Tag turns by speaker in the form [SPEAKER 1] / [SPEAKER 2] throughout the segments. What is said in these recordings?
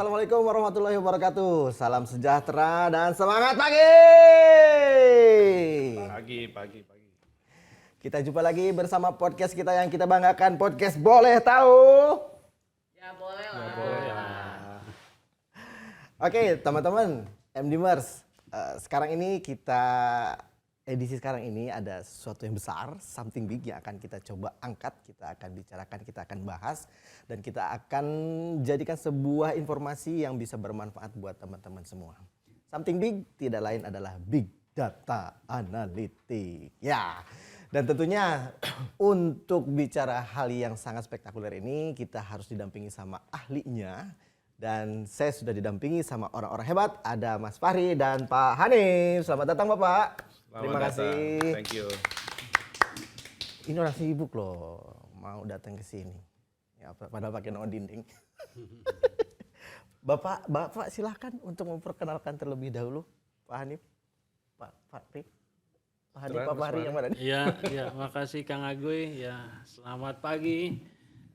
[SPEAKER 1] Assalamualaikum warahmatullahi wabarakatuh. Salam sejahtera dan semangat pagi.
[SPEAKER 2] Pagi.
[SPEAKER 1] Kita jumpa lagi bersama podcast kita yang kita banggakan, podcast Boleh Tahu.
[SPEAKER 3] Ya boleh lah.
[SPEAKER 1] Oke, teman-teman, MDmers. Sekarang ini edisi sekarang ini ada sesuatu yang besar, something big yang akan kita coba angkat, kita akan bicarakan, kita akan bahas, dan kita akan jadikan sebuah informasi yang bisa bermanfaat buat teman-teman semua. Something big tidak lain adalah big data analytic. Ya, dan tentunya untuk bicara hal yang sangat spektakuler ini kita harus didampingi sama ahlinya. Dan saya sudah didampingi sama orang-orang hebat, ada Mas Fahri dan Pak Hanif. Selamat datang Bapak. Terima kasih.
[SPEAKER 2] Thank you.
[SPEAKER 1] Ini orang sibuk loh, mau datang ke sini. Ya, padahal pakai no dinding. Bapak silahkan untuk memperkenalkan terlebih dahulu, Pak Hanif, Pak Fahri. Pak Hanif, Pak Fahri yang mana nih?
[SPEAKER 4] Ya, makasih Kang Agoy. Ya, selamat pagi.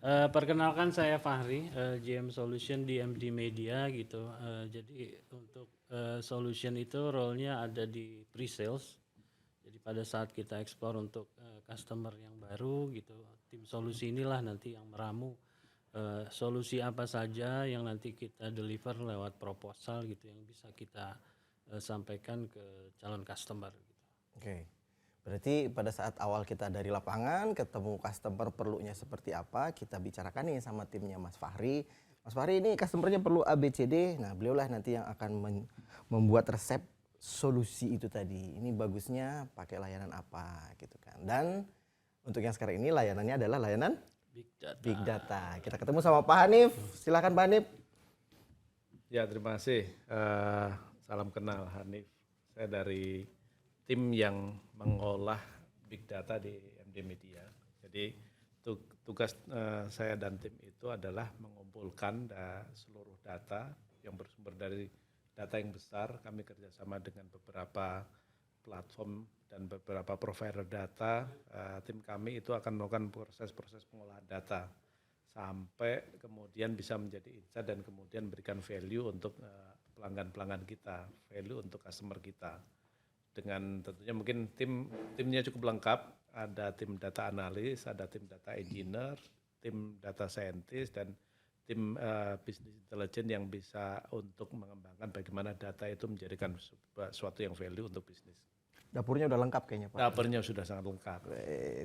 [SPEAKER 4] Perkenalkan saya Fahri, GM Solution di MD Media gitu. Jadi untuk solution itu role-nya ada di pre-sales. Jadi pada saat kita explore untuk customer yang baru gitu, tim solusi inilah nanti yang meramu solusi apa saja yang nanti kita deliver lewat proposal gitu yang bisa kita sampaikan ke calon customer gitu.
[SPEAKER 1] Oke. Berarti pada saat awal kita dari lapangan ketemu customer perlunya seperti apa, kita bicarakan nih sama timnya Mas Fahri. Mas Fahri ini customernya perlu ABCD, nah beliaulah nanti yang akan membuat resep solusi itu tadi. Ini bagusnya pakai layanan apa gitu kan. Dan untuk yang sekarang ini layanannya adalah layanan Big Data. Kita ketemu sama Pak Hanif, silakan Pak Hanif.
[SPEAKER 2] Ya, terima kasih. Salam kenal Hanif. Saya dari tim yang mengolah big data di MD Media. Jadi tugas saya dan tim itu adalah mengumpulkan seluruh data yang bersumber dari data yang besar. Kami kerjasama dengan beberapa platform dan beberapa provider data. Tim kami itu akan melakukan proses-proses pengolahan data sampai kemudian bisa menjadi insight dan kemudian berikan value untuk pelanggan-pelanggan kita, value untuk customer kita. Dengan tentunya mungkin timnya cukup lengkap, ada tim data analis, ada tim data engineer, tim data scientist, dan tim business intelligence yang bisa untuk mengembangkan bagaimana data itu menjadikan suatu yang value untuk bisnis.
[SPEAKER 1] Dapurnya udah lengkap kayaknya Pak.
[SPEAKER 2] Dapurnya sudah sangat lengkap.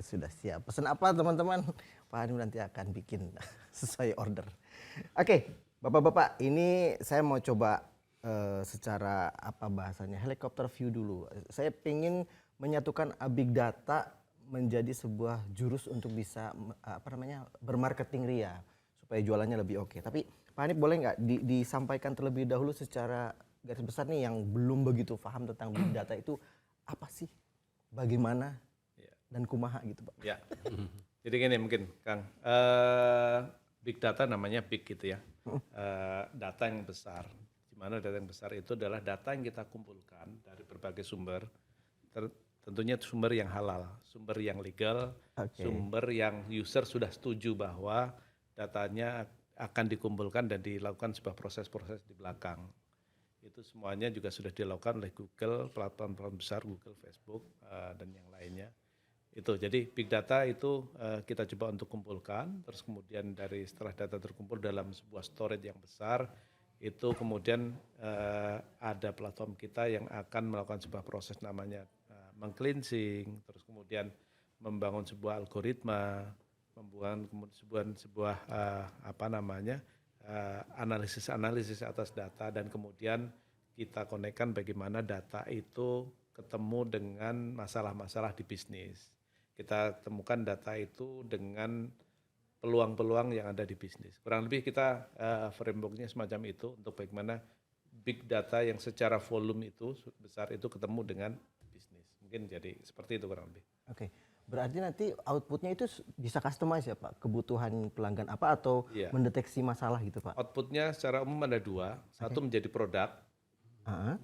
[SPEAKER 1] Sudah siap. Pesan apa teman-teman? Pak Hanif nanti akan bikin sesuai order. Oke, Bapak-bapak, ini saya mau coba secara apa bahasanya helikopter view dulu. Saya ingin menyatukan big data menjadi sebuah jurus untuk bisa bermarketing ria supaya jualannya lebih oke. Tapi Pak Hanif boleh nggak disampaikan terlebih dahulu secara garis besar nih yang belum begitu paham tentang big data itu apa sih, bagaimana dan kumaha gitu Pak?
[SPEAKER 2] Ya, jadi gini mungkin Kang, big data namanya big gitu ya, data yang besar. Mana data yang besar itu adalah data yang kita kumpulkan dari berbagai sumber, tentunya sumber yang halal, sumber yang legal, sumber yang user sudah setuju bahwa datanya akan dikumpulkan dan dilakukan sebuah proses-proses di belakang. Itu semuanya juga sudah dilakukan oleh Google, platform besar Google, Facebook, dan yang lainnya. Itu jadi big data itu kita coba untuk kumpulkan, terus kemudian setelah data terkumpul dalam sebuah storage yang besar, itu kemudian ada platform kita yang akan melakukan sebuah proses namanya meng-cleansing, terus kemudian membangun sebuah algoritma, membangun sebuah analisis atas data, dan kemudian kita konekkan bagaimana data itu ketemu dengan masalah-masalah di bisnis. Kita temukan data itu dengan peluang-peluang yang ada di bisnis. Kurang lebih kita frameworknya semacam itu untuk bagaimana big data yang secara volume itu besar itu ketemu dengan bisnis. Mungkin jadi seperti itu kurang lebih.
[SPEAKER 1] Oke, berarti nanti outputnya itu bisa customize ya Pak? Kebutuhan pelanggan apa atau mendeteksi masalah gitu Pak?
[SPEAKER 2] Outputnya secara umum ada dua. Satu menjadi produk.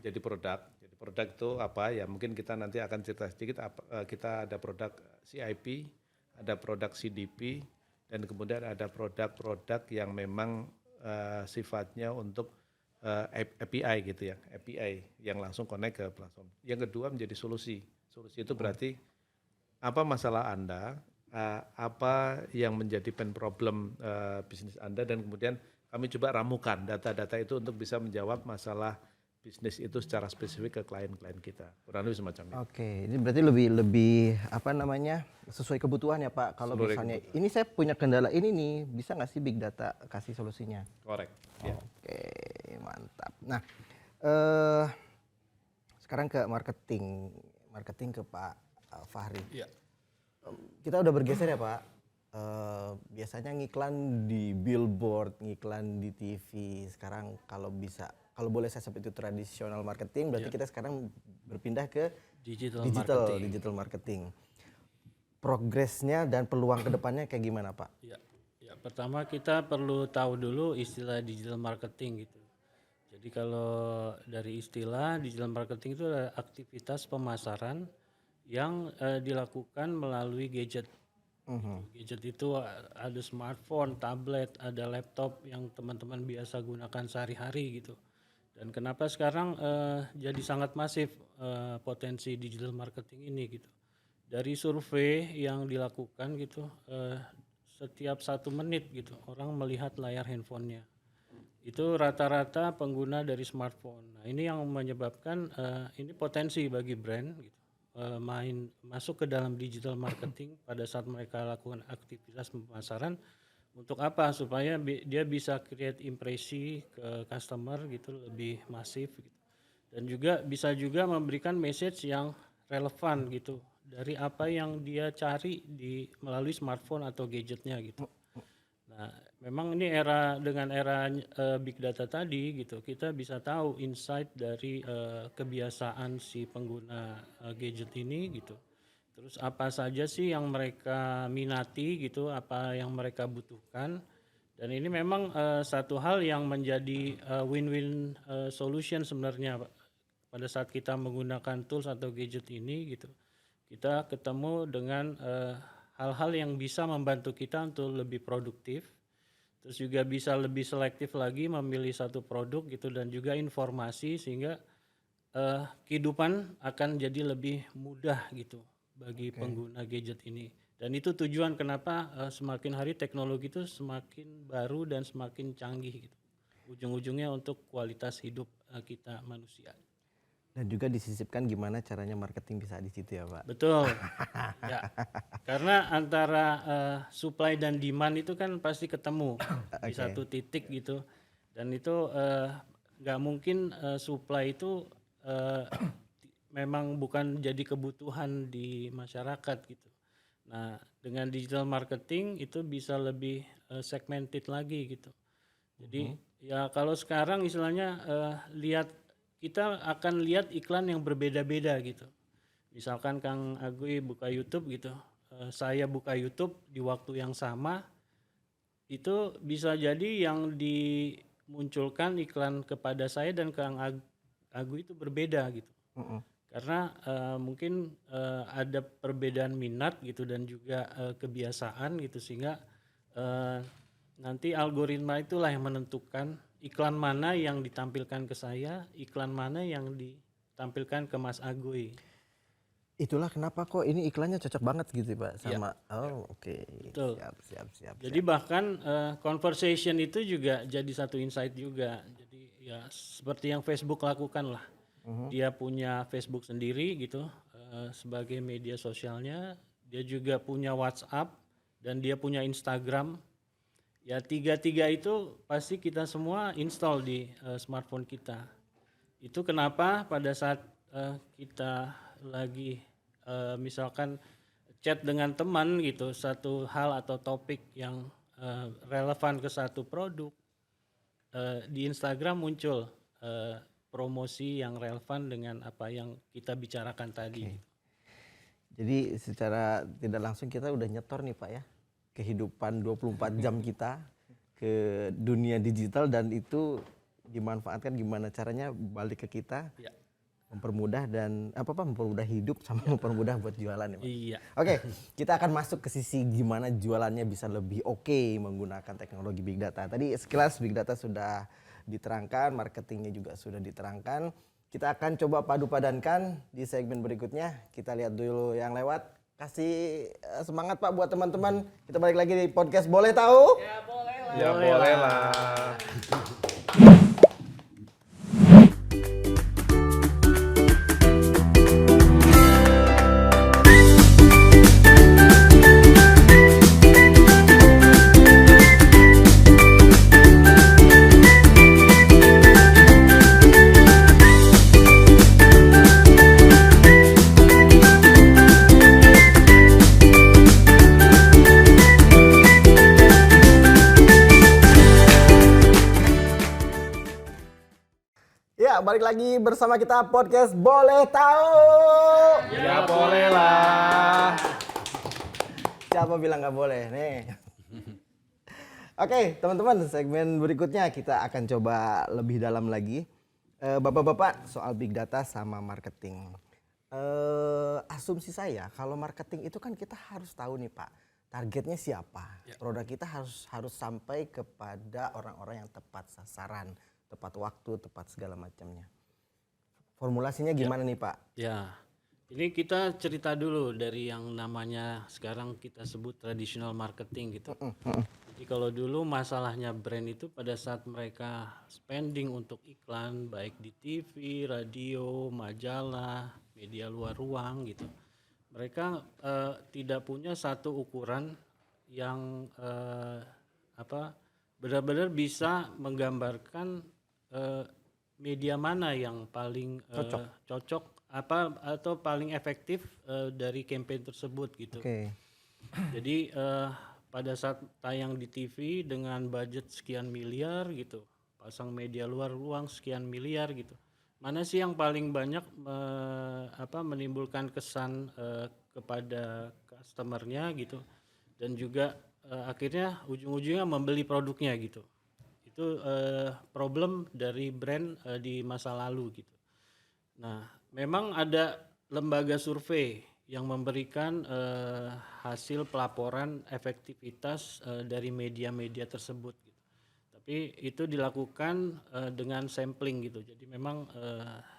[SPEAKER 2] Jadi produk. Jadi produk itu apa ya? Mungkin kita nanti akan cerita sedikit. Kita ada produk CIP, ada produk CDP, dan kemudian ada produk-produk yang memang sifatnya untuk API gitu ya, API yang langsung connect ke platform. Yang kedua menjadi solusi. Solusi itu berarti apa masalah Anda, apa yang menjadi pain problem bisnis Anda, dan kemudian kami coba ramukan data-data itu untuk bisa menjawab masalah bisnis itu secara spesifik ke klien-klien kita. Kurang lebih semacam itu.
[SPEAKER 1] Oke, ini berarti lebih apa namanya sesuai kebutuhan ya Pak. Kalau
[SPEAKER 2] Sesuai
[SPEAKER 1] misalnya
[SPEAKER 2] kebutuhan.
[SPEAKER 1] ini saya punya kendala ini nih, bisa nggak sih Big Data kasih solusinya?
[SPEAKER 2] Correct. Ya.
[SPEAKER 1] Oke, mantap. Nah, sekarang ke marketing ke Pak Fahri.
[SPEAKER 4] Iya.
[SPEAKER 1] Kita udah bergeser ya Pak. Biasanya ngiklan di billboard, ngiklan di TV. Sekarang kalau boleh saya sebut itu tradisional marketing, berarti kita sekarang berpindah ke digital marketing. Progresnya dan peluang kedepannya kayak gimana Pak?
[SPEAKER 4] Ya, pertama kita perlu tahu dulu istilah digital marketing gitu. Jadi kalau dari istilah digital marketing itu adalah aktivitas pemasaran yang dilakukan melalui gadget. Gadget itu ada smartphone, tablet, ada laptop yang teman-teman biasa gunakan sehari-hari gitu. Dan kenapa sekarang jadi sangat masif potensi digital marketing ini gitu. Dari survei yang dilakukan gitu, setiap 1 menit gitu orang melihat layar handphonenya. Itu rata-rata pengguna dari smartphone. Nah ini yang menyebabkan ini potensi bagi brand gitu, masuk ke dalam digital marketing pada saat mereka lakukan aktivitas pemasaran. Untuk apa? Supaya dia bisa create impresi ke customer gitu lebih masif gitu. Dan juga bisa juga memberikan message yang relevan gitu dari apa yang dia cari melalui smartphone atau gadgetnya gitu. Nah, memang ini dengan era big data tadi gitu, kita bisa tahu insight dari kebiasaan si pengguna gadget ini gitu. Terus apa saja sih yang mereka minati gitu, apa yang mereka butuhkan. Dan ini memang satu hal yang menjadi win-win solution sebenarnya Pak. Pada saat kita menggunakan tools atau gadget ini gitu, kita ketemu dengan hal-hal yang bisa membantu kita untuk lebih produktif, terus juga bisa lebih selektif lagi memilih satu produk gitu, dan juga informasi sehingga kehidupan akan jadi lebih mudah gitu bagi pengguna gadget ini. Dan itu tujuan kenapa semakin hari teknologi itu semakin baru dan semakin canggih gitu. Ujung-ujungnya untuk kualitas hidup kita manusia.
[SPEAKER 1] Dan juga disisipkan gimana caranya marketing bisa di situ ya Pak.
[SPEAKER 4] Betul. Ya. Karena antara supply dan demand itu kan pasti ketemu di satu titik gitu. Dan itu nggak mungkin supply itu memang bukan jadi kebutuhan di masyarakat gitu. Nah, dengan digital marketing itu bisa lebih segmented lagi gitu. Jadi ya kalau sekarang istilahnya kita akan lihat iklan yang berbeda-beda gitu. Misalkan Kang Agui buka YouTube gitu, saya buka YouTube di waktu yang sama, itu bisa jadi yang dimunculkan iklan kepada saya dan Kang Agui itu berbeda gitu. Karena mungkin ada perbedaan minat gitu dan juga kebiasaan gitu, sehingga nanti algoritma itulah yang menentukan iklan mana yang ditampilkan ke saya, iklan mana yang ditampilkan ke Mas Agui.
[SPEAKER 1] Itulah kenapa kok ini iklannya cocok banget gitu Pak sama oke.
[SPEAKER 4] Betul.
[SPEAKER 1] Siap.
[SPEAKER 4] Jadi bahkan conversation itu juga jadi satu insight juga. Jadi ya seperti yang Facebook lakukan lah. Dia punya Facebook sendiri gitu sebagai media sosialnya. Dia juga punya WhatsApp dan dia punya Instagram. Ya tiga-tiga itu pasti kita semua install di smartphone kita. Itu kenapa pada saat kita lagi misalkan chat dengan teman gitu, satu hal atau topik yang relevan ke satu produk, di Instagram muncul promosi yang relevan dengan apa yang kita bicarakan tadi.
[SPEAKER 1] Jadi secara tidak langsung kita udah nyetor nih Pak ya, kehidupan 24 jam kita ke dunia digital, dan itu dimanfaatkan gimana caranya balik ke kita.
[SPEAKER 4] Ya.
[SPEAKER 1] mempermudah dan mempermudah hidup sama mempermudah buat jualan ya Pak.
[SPEAKER 4] Iya.
[SPEAKER 1] Oke, kita akan masuk ke sisi gimana jualannya bisa lebih oke menggunakan teknologi big data. Tadi sekilas big data sudah diterangkan, marketingnya juga sudah diterangkan. Kita akan coba padu-padankan di segmen berikutnya. Kita lihat dulu yang lewat. Kasih semangat Pak buat teman-teman. Kita balik lagi di podcast Boleh Tahu.
[SPEAKER 3] Ya boleh lah.
[SPEAKER 2] Ya boleh lah.
[SPEAKER 1] Ya, balik lagi bersama kita podcast Boleh Tahu.
[SPEAKER 2] Ya boleh lah.
[SPEAKER 1] Siapa bilang nggak boleh nih? Oke, teman-teman, segmen berikutnya kita akan coba lebih dalam lagi. Bapak-bapak, soal big data sama marketing. Asumsi saya kalau marketing itu kan kita harus tahu nih Pak, targetnya siapa. Produk kita harus sampai kepada orang-orang yang tepat sasaran, tepat waktu, tepat segala macamnya. Formulasinya gimana nih Pak?
[SPEAKER 4] Ya, ini kita cerita dulu dari yang namanya sekarang kita sebut traditional marketing gitu. Jadi kalau dulu masalahnya brand itu pada saat mereka spending untuk iklan baik di TV, radio, majalah, media luar ruang gitu. Mereka tidak punya satu ukuran yang benar-benar bisa menggambarkan media mana yang paling cocok atau paling efektif dari campaign tersebut gitu.
[SPEAKER 1] Oke.
[SPEAKER 4] Jadi pada saat tayang di TV dengan budget sekian miliar gitu, pasang media luar ruang sekian miliar gitu, mana sih yang paling banyak menimbulkan kesan kepada customernya gitu, dan juga akhirnya ujung-ujungnya membeli produknya gitu. Itu problem dari brand di masa lalu gitu. Nah, memang ada lembaga survei yang memberikan hasil pelaporan efektivitas dari media-media tersebut gitu. Tapi itu dilakukan dengan sampling gitu. Jadi memang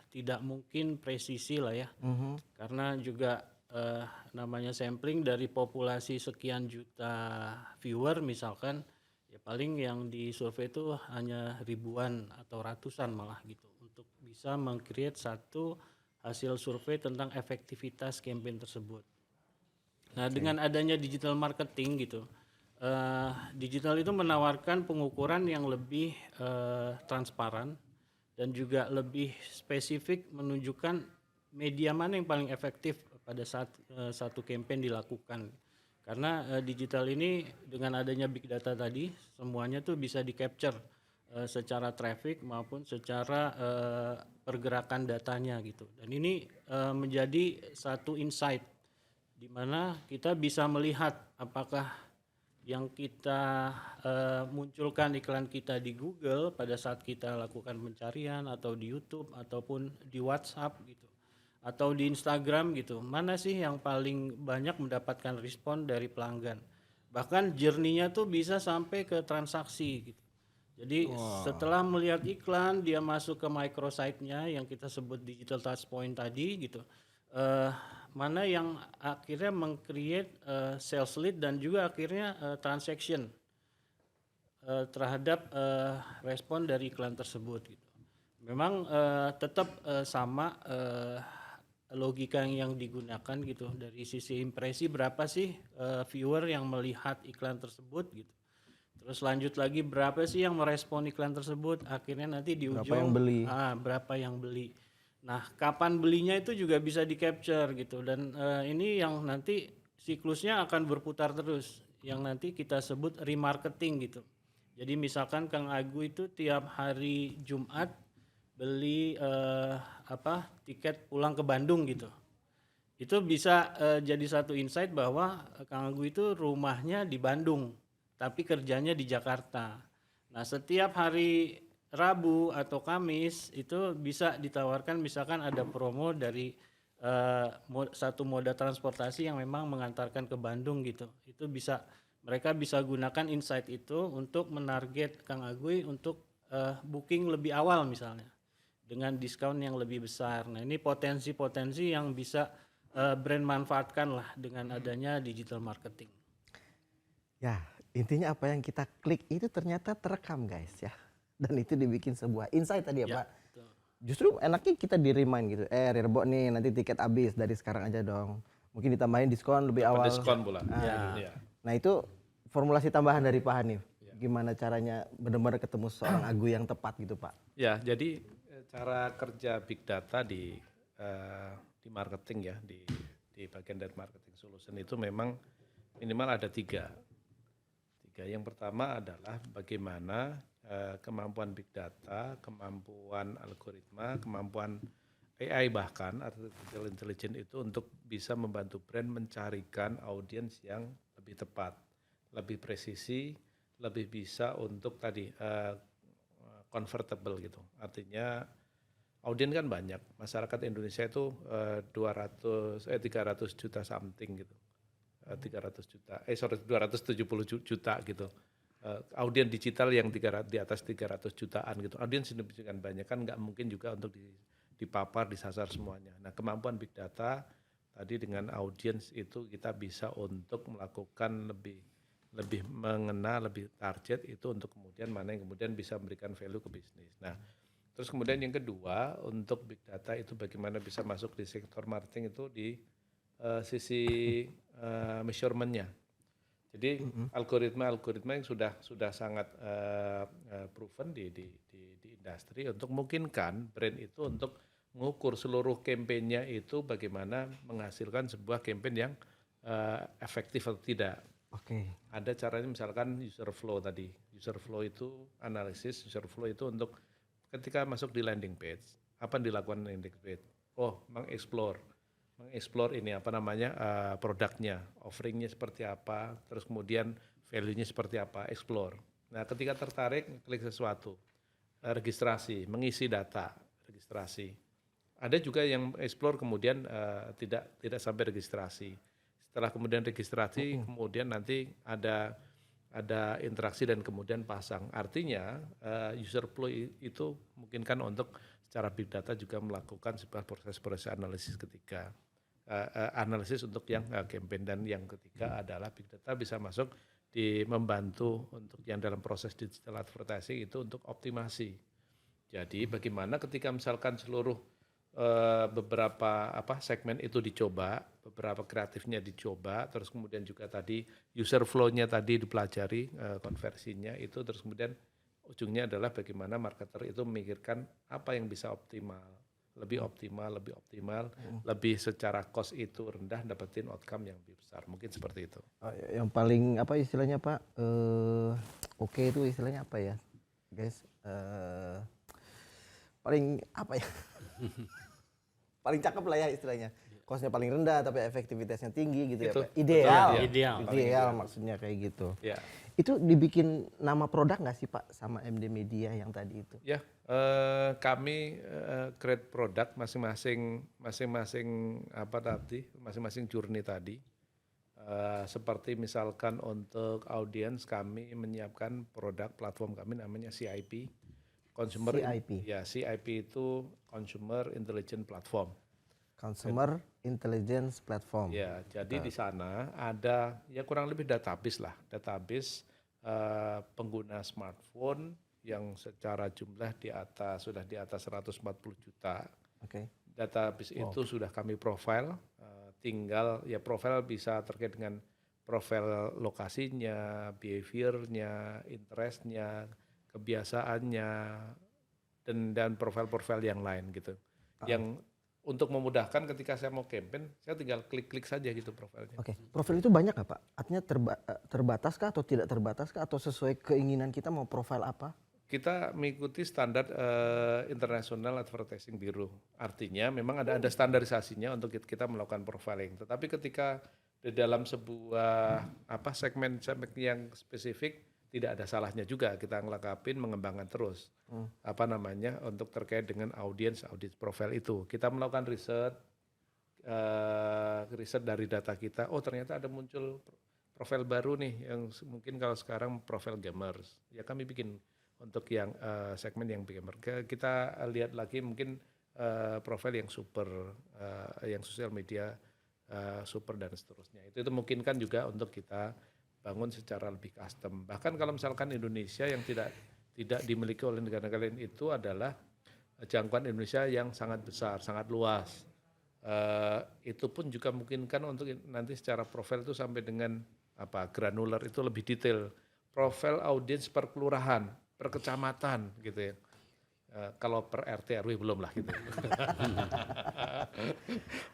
[SPEAKER 4] tidak mungkin presisi lah ya. Karena juga namanya sampling dari populasi sekian juta viewer misalkan, ya paling yang disurvei itu hanya ribuan atau ratusan malah gitu untuk bisa meng-create satu hasil survei tentang efektivitas campaign tersebut. Nah, dengan adanya digital marketing gitu, digital itu menawarkan pengukuran yang lebih transparan dan juga lebih spesifik menunjukkan media mana yang paling efektif pada saat satu campaign dilakukan. Karena digital ini dengan adanya big data tadi, semuanya tuh bisa di-capture secara traffic maupun secara pergerakan datanya gitu. Dan ini menjadi satu insight di mana kita bisa melihat apakah yang kita munculkan iklan kita di Google pada saat kita lakukan pencarian atau di YouTube ataupun di WhatsApp gitu atau di Instagram gitu, mana sih yang paling banyak mendapatkan respon dari pelanggan. Bahkan journey-nya tuh bisa sampai ke transaksi gitu. Jadi setelah melihat iklan, dia masuk ke microsite-nya yang kita sebut digital touchpoint tadi gitu. Mana yang akhirnya meng-create sales lead dan juga akhirnya transaction terhadap respon dari iklan tersebut gitu. Memang tetap sama logika yang digunakan gitu. Dari sisi impresi berapa sih viewer yang melihat iklan tersebut gitu. Terus lanjut lagi berapa sih yang merespon iklan tersebut, akhirnya nanti di ujung
[SPEAKER 1] Berapa yang beli.
[SPEAKER 4] Berapa yang beli. Nah, kapan belinya itu juga bisa di-capture gitu, dan ini yang nanti siklusnya akan berputar terus, yang nanti kita sebut remarketing gitu. Jadi misalkan Kang Agu itu tiap hari Jumat beli tiket pulang ke Bandung gitu. Itu bisa jadi satu insight bahwa Kang Agu itu rumahnya di Bandung tapi kerjanya di Jakarta. Nah, setiap hari Rabu atau Kamis itu bisa ditawarkan misalkan ada promo dari satu moda transportasi yang memang mengantarkan ke Bandung gitu. Itu bisa mereka bisa gunakan insight itu untuk menarget Kang Aguy untuk booking lebih awal misalnya dengan diskon yang lebih besar. Nah, ini potensi-potensi yang bisa brand manfaatkan lah dengan adanya digital marketing.
[SPEAKER 1] Ya, intinya apa yang kita klik itu ternyata terekam guys ya. Dan itu dibikin sebuah insight tadi ya, Pak.
[SPEAKER 4] Betul.
[SPEAKER 1] Justru enaknya kita di remind gitu. Rirbo nih nanti tiket habis dari sekarang aja dong. Mungkin ditambahin diskon lebih awal.
[SPEAKER 2] Diskon pula.
[SPEAKER 4] Ya.
[SPEAKER 1] Nah itu formulasi tambahan dari Pak Hanif. Gimana caranya benar-benar ketemu seorang Agu yang tepat gitu Pak?
[SPEAKER 2] Ya, jadi cara kerja big data di marketing ya, di bagian dari marketing solution itu memang minimal ada tiga. Yang pertama adalah bagaimana kemampuan big data, kemampuan algoritma, kemampuan AI bahkan artificial intelligence itu untuk bisa membantu brand mencarikan audiens yang lebih tepat, lebih presisi, lebih bisa untuk tadi convertible gitu. Artinya audiens kan banyak. Masyarakat Indonesia itu 300 juta something gitu. 270 juta gitu. Audiens digital yang di atas 300 jutaan gitu. Audiens signifikan banyak kan nggak mungkin juga untuk dipapar, disasar semuanya. Nah, kemampuan big data tadi dengan audiens itu kita bisa untuk melakukan lebih mengena, lebih target itu untuk kemudian mana yang kemudian bisa memberikan value ke bisnis. Nah, terus kemudian yang kedua untuk big data itu bagaimana bisa masuk di sektor marketing itu di sisi measurementnya. Jadi algoritma yang sudah sangat proven di industri untuk memungkinkan brand itu untuk mengukur seluruh kampanye itu bagaimana menghasilkan sebuah campaign yang efektif atau tidak.
[SPEAKER 1] Oke.
[SPEAKER 2] Ada caranya misalkan user flow tadi. User flow itu analisis, user flow itu untuk ketika masuk di landing page, apa yang dilakukan landing page? Oh, mengeksplor ini apa namanya produknya, offeringnya seperti apa, terus kemudian value-nya seperti apa, explore. Nah, ketika tertarik, klik sesuatu, registrasi, mengisi data, registrasi. Ada juga yang explore kemudian tidak sampai registrasi. Setelah kemudian registrasi, kemudian nanti ada interaksi dan kemudian pasang. Artinya user flow itu memungkinkan untuk secara big data juga melakukan sebuah proses analisis ketika analisis untuk yang campaign, dan yang ketiga adalah big data bisa masuk membantu untuk yang dalam proses digital advertising itu untuk optimasi. Jadi bagaimana ketika misalkan seluruh beberapa segmen itu dicoba, beberapa kreatifnya dicoba, terus kemudian juga tadi user flow-nya tadi dipelajari, konversinya itu, terus kemudian ujungnya adalah bagaimana marketer itu memikirkan apa yang bisa lebih optimal, lebih secara cost itu rendah, dapetin outcome yang lebih besar. Mungkin seperti itu.
[SPEAKER 1] Yang paling apa istilahnya Pak? Oke itu istilahnya apa ya, guys? Paling apa ya? Paling cakep lah ya istilahnya. Costnya paling rendah tapi efektivitasnya tinggi gitu
[SPEAKER 2] Itu,
[SPEAKER 1] ya Pak. Ideal.
[SPEAKER 2] betul,
[SPEAKER 1] Ideal maksudnya kayak gitu.
[SPEAKER 2] Ya.
[SPEAKER 1] Itu dibikin nama produk nggak sih Pak sama MD Media yang tadi itu?
[SPEAKER 2] Ya, kami create produk masing-masing journey tadi. Seperti misalkan untuk audiens kami menyiapkan produk platform kami namanya CIP.
[SPEAKER 1] CIP?
[SPEAKER 2] Ya, CIP itu Consumer Intelligence Platform.
[SPEAKER 1] Consumer Intelligence Platform.
[SPEAKER 2] Ya, jadi di sana ada ya kurang lebih database pengguna smartphone yang secara jumlah sudah di atas 140 juta.
[SPEAKER 1] Oke.
[SPEAKER 2] Database itu sudah kami profile, tinggal ya profile bisa terkait dengan profil lokasinya, behaviornya, interestnya, kebiasaannya, dan profil-profil yang lain gitu. Yang untuk memudahkan ketika saya mau campaign, saya tinggal klik-klik saja gitu profilnya.
[SPEAKER 1] Oke. Profil itu banyak nggak Pak? Artinya terbataskah atau tidak terbataskah atau sesuai keinginan kita mau profil apa?
[SPEAKER 2] Kita mengikuti standar International Advertising Bureau. Artinya memang ada standarisasinya untuk kita melakukan profiling. Tetapi ketika di dalam sebuah segmen yang spesifik tidak ada salahnya juga kita ngelengkapin, mengembangkan terus untuk terkait dengan audience profile itu. Kita melakukan riset dari data kita. Oh ternyata ada muncul profil baru nih yang mungkin kalau sekarang profil gamers. Ya kami bikin untuk yang segmen yang gamer. Kita lihat lagi mungkin profil yang super, yang sosial media super dan seterusnya. Itu memungkinkan juga untuk kita bangun secara lebih custom. Bahkan kalau misalkan Indonesia yang tidak dimiliki oleh negara-negara lain itu adalah jangkauan Indonesia yang sangat besar, sangat luas. Itu pun juga memungkinkan untuk nanti secara profil itu sampai dengan granular itu lebih detail. Profil audiens per kelurahan, per kecamatan gitu ya. Kalau per RT RW belum lah gitu.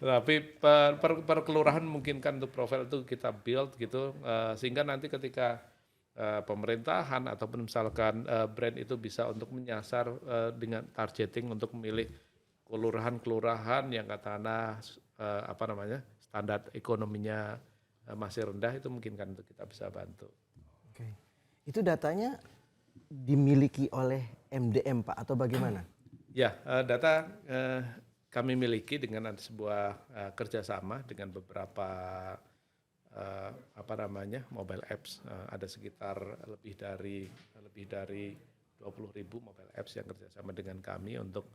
[SPEAKER 2] Tapi per kelurahan memungkinkan untuk profil itu kita build gitu sehingga nanti ketika pemerintahan ataupun misalkan brand itu bisa untuk menyasar dengan targeting untuk memilih kelurahan yang katakanlah standar ekonominya masih rendah, itu memungkinkan untuk kita bisa bantu.
[SPEAKER 1] Oke. Itu datanya dimiliki oleh MDM Pak atau bagaimana?
[SPEAKER 2] Ya, data kami miliki dengan ada sebuah kerjasama dengan beberapa mobile apps. Ada sekitar lebih dari 20.000 mobile apps yang kerjasama dengan kami untuk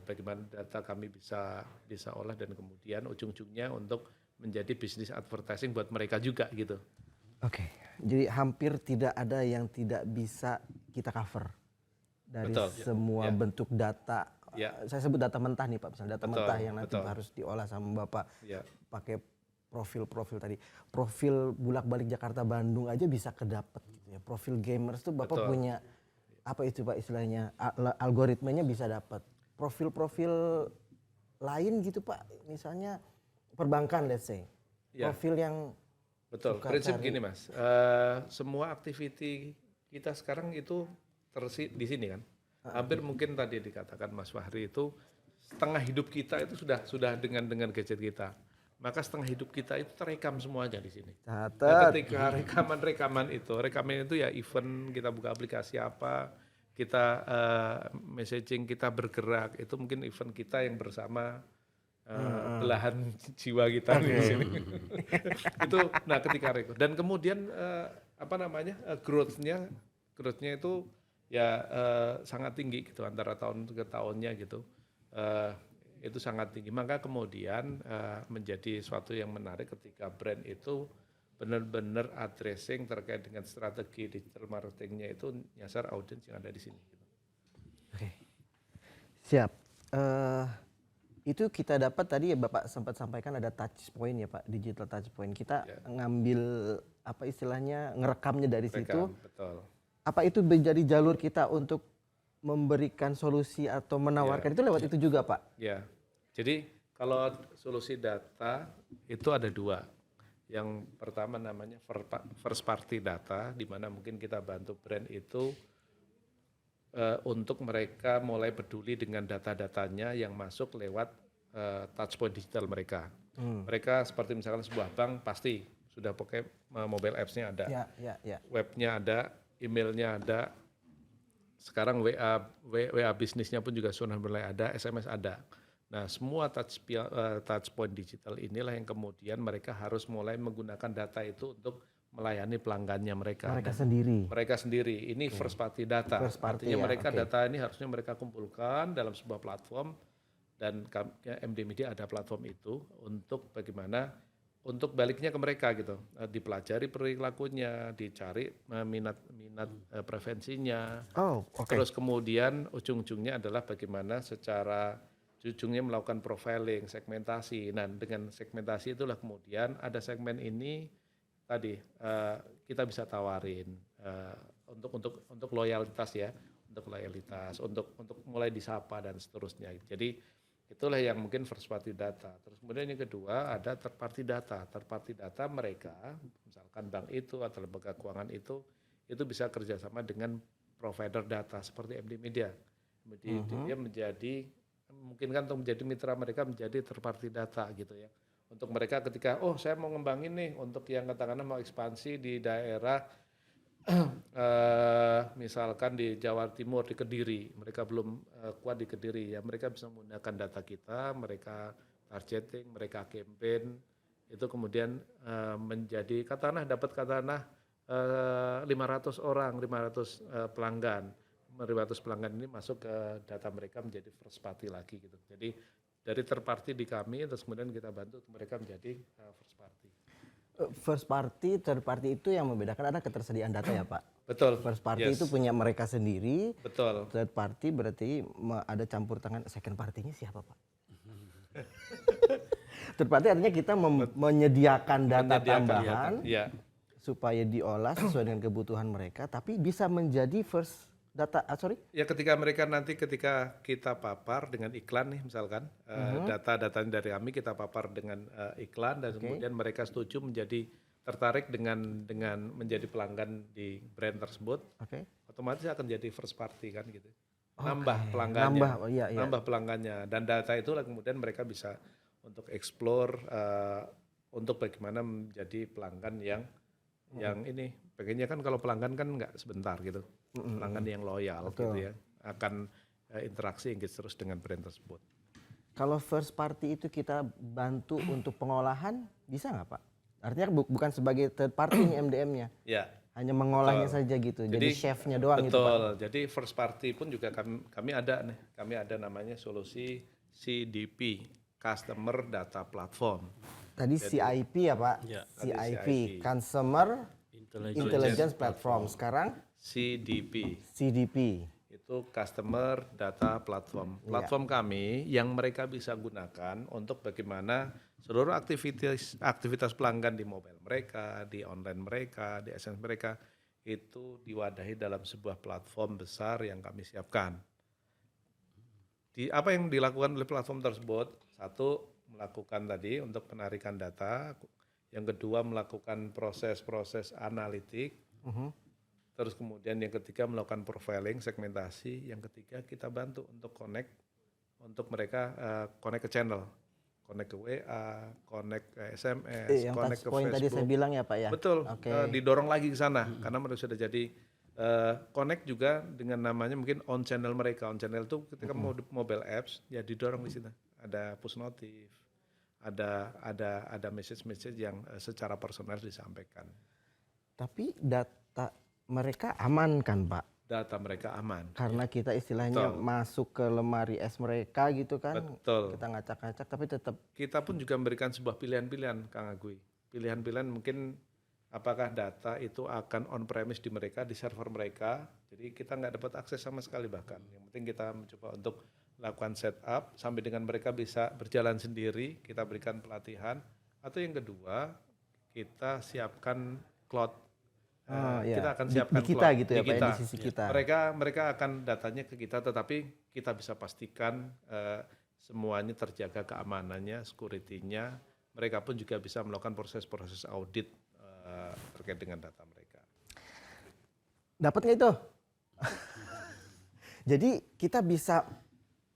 [SPEAKER 2] bagaimana data kami bisa olah dan kemudian ujung-ujungnya untuk menjadi bisnis advertising buat mereka juga gitu.
[SPEAKER 1] Oke, jadi hampir tidak ada yang tidak bisa kita cover dari semua bentuk data. Saya sebut data mentah nih Pak, misalnya data mentah yang nanti harus diolah sama Bapak pakai profil-profil tadi. Profil bolak-balik Jakarta Bandung aja bisa kedapat gitu ya. Profil gamers tuh Bapak punya apa itu Pak istilahnya algoritmanya bisa dapat. Profil-profil lain gitu Pak, misalnya perbankan let's say. Profil yang
[SPEAKER 2] betul, prinsip gini Mas, semua aktiviti kita sekarang itu di sini kan. Hampir mungkin tadi dikatakan Mas Fahri itu setengah hidup kita itu sudah dengan gadget kita. Maka setengah hidup kita itu terekam semuanya di sini. Nah, ketika rekaman itu ya event, kita buka aplikasi apa, kita messaging, kita bergerak, itu mungkin event kita yang bersama belahan jiwa kita di sini. Itu nah ketika record dan kemudian growth-nya itu ya sangat tinggi gitu antara tahun ke tahunnya gitu. Itu sangat tinggi. Maka kemudian menjadi suatu yang menarik ketika brand itu benar-benar addressing terkait dengan strategi digital marketingnya itu nyasar audiens yang ada di sini.
[SPEAKER 1] Oke, siap. Itu kita dapat tadi ya Bapak sempat sampaikan ada touch point ya Pak, digital touch point. Kita ngambil apa istilahnya ngerekamnya dari situ.
[SPEAKER 2] Betul.
[SPEAKER 1] Apa itu menjadi jalur kita untuk memberikan solusi atau menawarkan itu lewat itu juga Pak?
[SPEAKER 2] Ya, jadi kalau solusi data itu ada dua. Yang pertama namanya first party data, di mana mungkin kita bantu brand itu untuk mereka mulai peduli dengan data-datanya yang masuk lewat touchpoint digital mereka. Mereka seperti misalkan sebuah bank pasti sudah pakai mobile apps-nya ada, webnya ada, emailnya ada, sekarang WA bisnisnya pun juga sudah mulai ada, SMS ada. Nah semua touchpoint digital inilah yang kemudian mereka harus mulai menggunakan data itu untuk melayani pelanggannya mereka. Mereka sendiri. Ini first party data. Artinya mereka data ini harusnya mereka kumpulkan dalam sebuah platform dan MD Media ada platform itu untuk bagaimana untuk baliknya ke mereka gitu. Dipelajari perilakunya, dicari minat preferensinya. Terus kemudian ujung-ujungnya adalah bagaimana secara ujungnya melakukan profiling, segmentasi. Nah, dengan segmentasi itulah kemudian ada segmen ini tadi kita bisa tawarin untuk loyalitas ya, untuk mulai disapa dan seterusnya. Jadi itulah yang mungkin first party data. Terus kemudian yang kedua ada third party data. Third party data mereka, misalkan bank itu atau lembaga keuangan itu bisa kerjasama dengan provider data seperti MD Media. Dia menjadi mungkin kan untuk menjadi mitra mereka menjadi third party data gitu ya. Untuk mereka ketika saya mau ngembangin nih untuk yang katakanlah mau ekspansi di daerah misalkan di Jawa Timur di Kediri, mereka belum kuat di Kediri ya, mereka bisa menggunakan data kita, mereka targeting, mereka campaign, itu kemudian menjadi katakanlah 500 orang, 500 pelanggan. 500 pelanggan ini masuk ke data mereka menjadi first party lagi gitu. Jadi dari third party di kami, terus kemudian kita bantu mereka menjadi first party.
[SPEAKER 1] First party, third party itu yang membedakan ada ketersediaan data ya Pak?
[SPEAKER 2] Betul.
[SPEAKER 1] First party
[SPEAKER 2] Yes.
[SPEAKER 1] itu punya mereka sendiri.
[SPEAKER 2] Betul.
[SPEAKER 1] Third party berarti ada campur tangan. Second party-nya siapa Pak? Third party artinya kita menyediakan data tambahan
[SPEAKER 2] Ya.
[SPEAKER 1] supaya diolah sesuai dengan kebutuhan mereka, tapi bisa menjadi first data.
[SPEAKER 2] Ya ketika kita papar dengan iklan nih misalkan, data-datanya dari kami kita papar dengan iklan dan kemudian mereka setuju menjadi tertarik dengan menjadi pelanggan di brand tersebut, otomatis akan jadi first party kan gitu. Nambah pelanggannya, nambah pelanggannya, dan data itulah kemudian mereka bisa untuk explore untuk bagaimana menjadi pelanggan yang ini. Pengennya kan kalau pelanggan kan nggak sebentar gitu, pelanggan yang loyal gitu ya, akan interaksi engage terus dengan brand tersebut.
[SPEAKER 1] Kalau first party itu kita bantu untuk pengolahan, bisa nggak Pak? Artinya bukan sebagai third party nih MDM-nya.
[SPEAKER 2] Ya.
[SPEAKER 1] Hanya mengolahnya saja gitu. Jadi chefnya doang gitu Pak.
[SPEAKER 2] Betul. Jadi first party pun juga kami ada nih. Kami ada namanya solusi CDP, Customer Data Platform.
[SPEAKER 1] Tadi CIP ya Pak?
[SPEAKER 4] Ya.
[SPEAKER 1] CIP, Consumer Intelligence Platform. Sekarang
[SPEAKER 2] CDP.
[SPEAKER 1] CDP.
[SPEAKER 2] Itu Customer Data Platform. Platform kami yang mereka bisa gunakan untuk bagaimana seluruh aktivitas pelanggan di mobile mereka, di online mereka, di SMS mereka itu diwadahi dalam sebuah platform besar yang kami siapkan. Apa yang dilakukan oleh platform tersebut? Satu, melakukan tadi untuk penarikan data. Yang kedua, melakukan proses-proses analitik. Terus kemudian yang ketiga melakukan profiling, segmentasi. Yang ketiga kita bantu untuk connect, untuk mereka connect ke channel. Connect ke WA, connect ke SMS,
[SPEAKER 1] Yang
[SPEAKER 2] connect ke
[SPEAKER 1] poin
[SPEAKER 2] Facebook.
[SPEAKER 1] tadi saya bilang ya Pak ya?
[SPEAKER 2] Betul, didorong lagi ke sana. Karena mereka sudah jadi connect juga dengan namanya mungkin on channel mereka. On channel itu ketika mobile apps, ya didorong di situ. Ada push notif, ada message-message yang secara personal disampaikan.
[SPEAKER 1] Tapi data mereka aman kan Pak?
[SPEAKER 2] Data mereka aman.
[SPEAKER 1] Karena kita istilahnya masuk ke lemari es mereka gitu kan.
[SPEAKER 2] Betul.
[SPEAKER 1] Kita ngacak-ngacak tapi tetap.
[SPEAKER 2] Kita pun juga memberikan sebuah pilihan-pilihan Kang Agui. Pilihan-pilihan mungkin apakah data itu akan on premise di mereka, di server mereka. Jadi kita nggak dapat akses sama sekali bahkan. Yang penting kita mencoba untuk lakukan setup sampai dengan mereka bisa berjalan sendiri, kita berikan pelatihan. Atau yang kedua, kita siapkan cloud. Kita akan siapkan
[SPEAKER 1] di kita
[SPEAKER 2] cloud,
[SPEAKER 1] gitu ya Pak ya, di sisi kita.
[SPEAKER 2] Mereka akan datanya ke kita, tetapi kita bisa pastikan semuanya terjaga keamanannya, security-nya. Mereka pun juga bisa melakukan proses-proses audit terkait dengan data mereka.
[SPEAKER 1] Dapat nggak itu? Jadi kita bisa,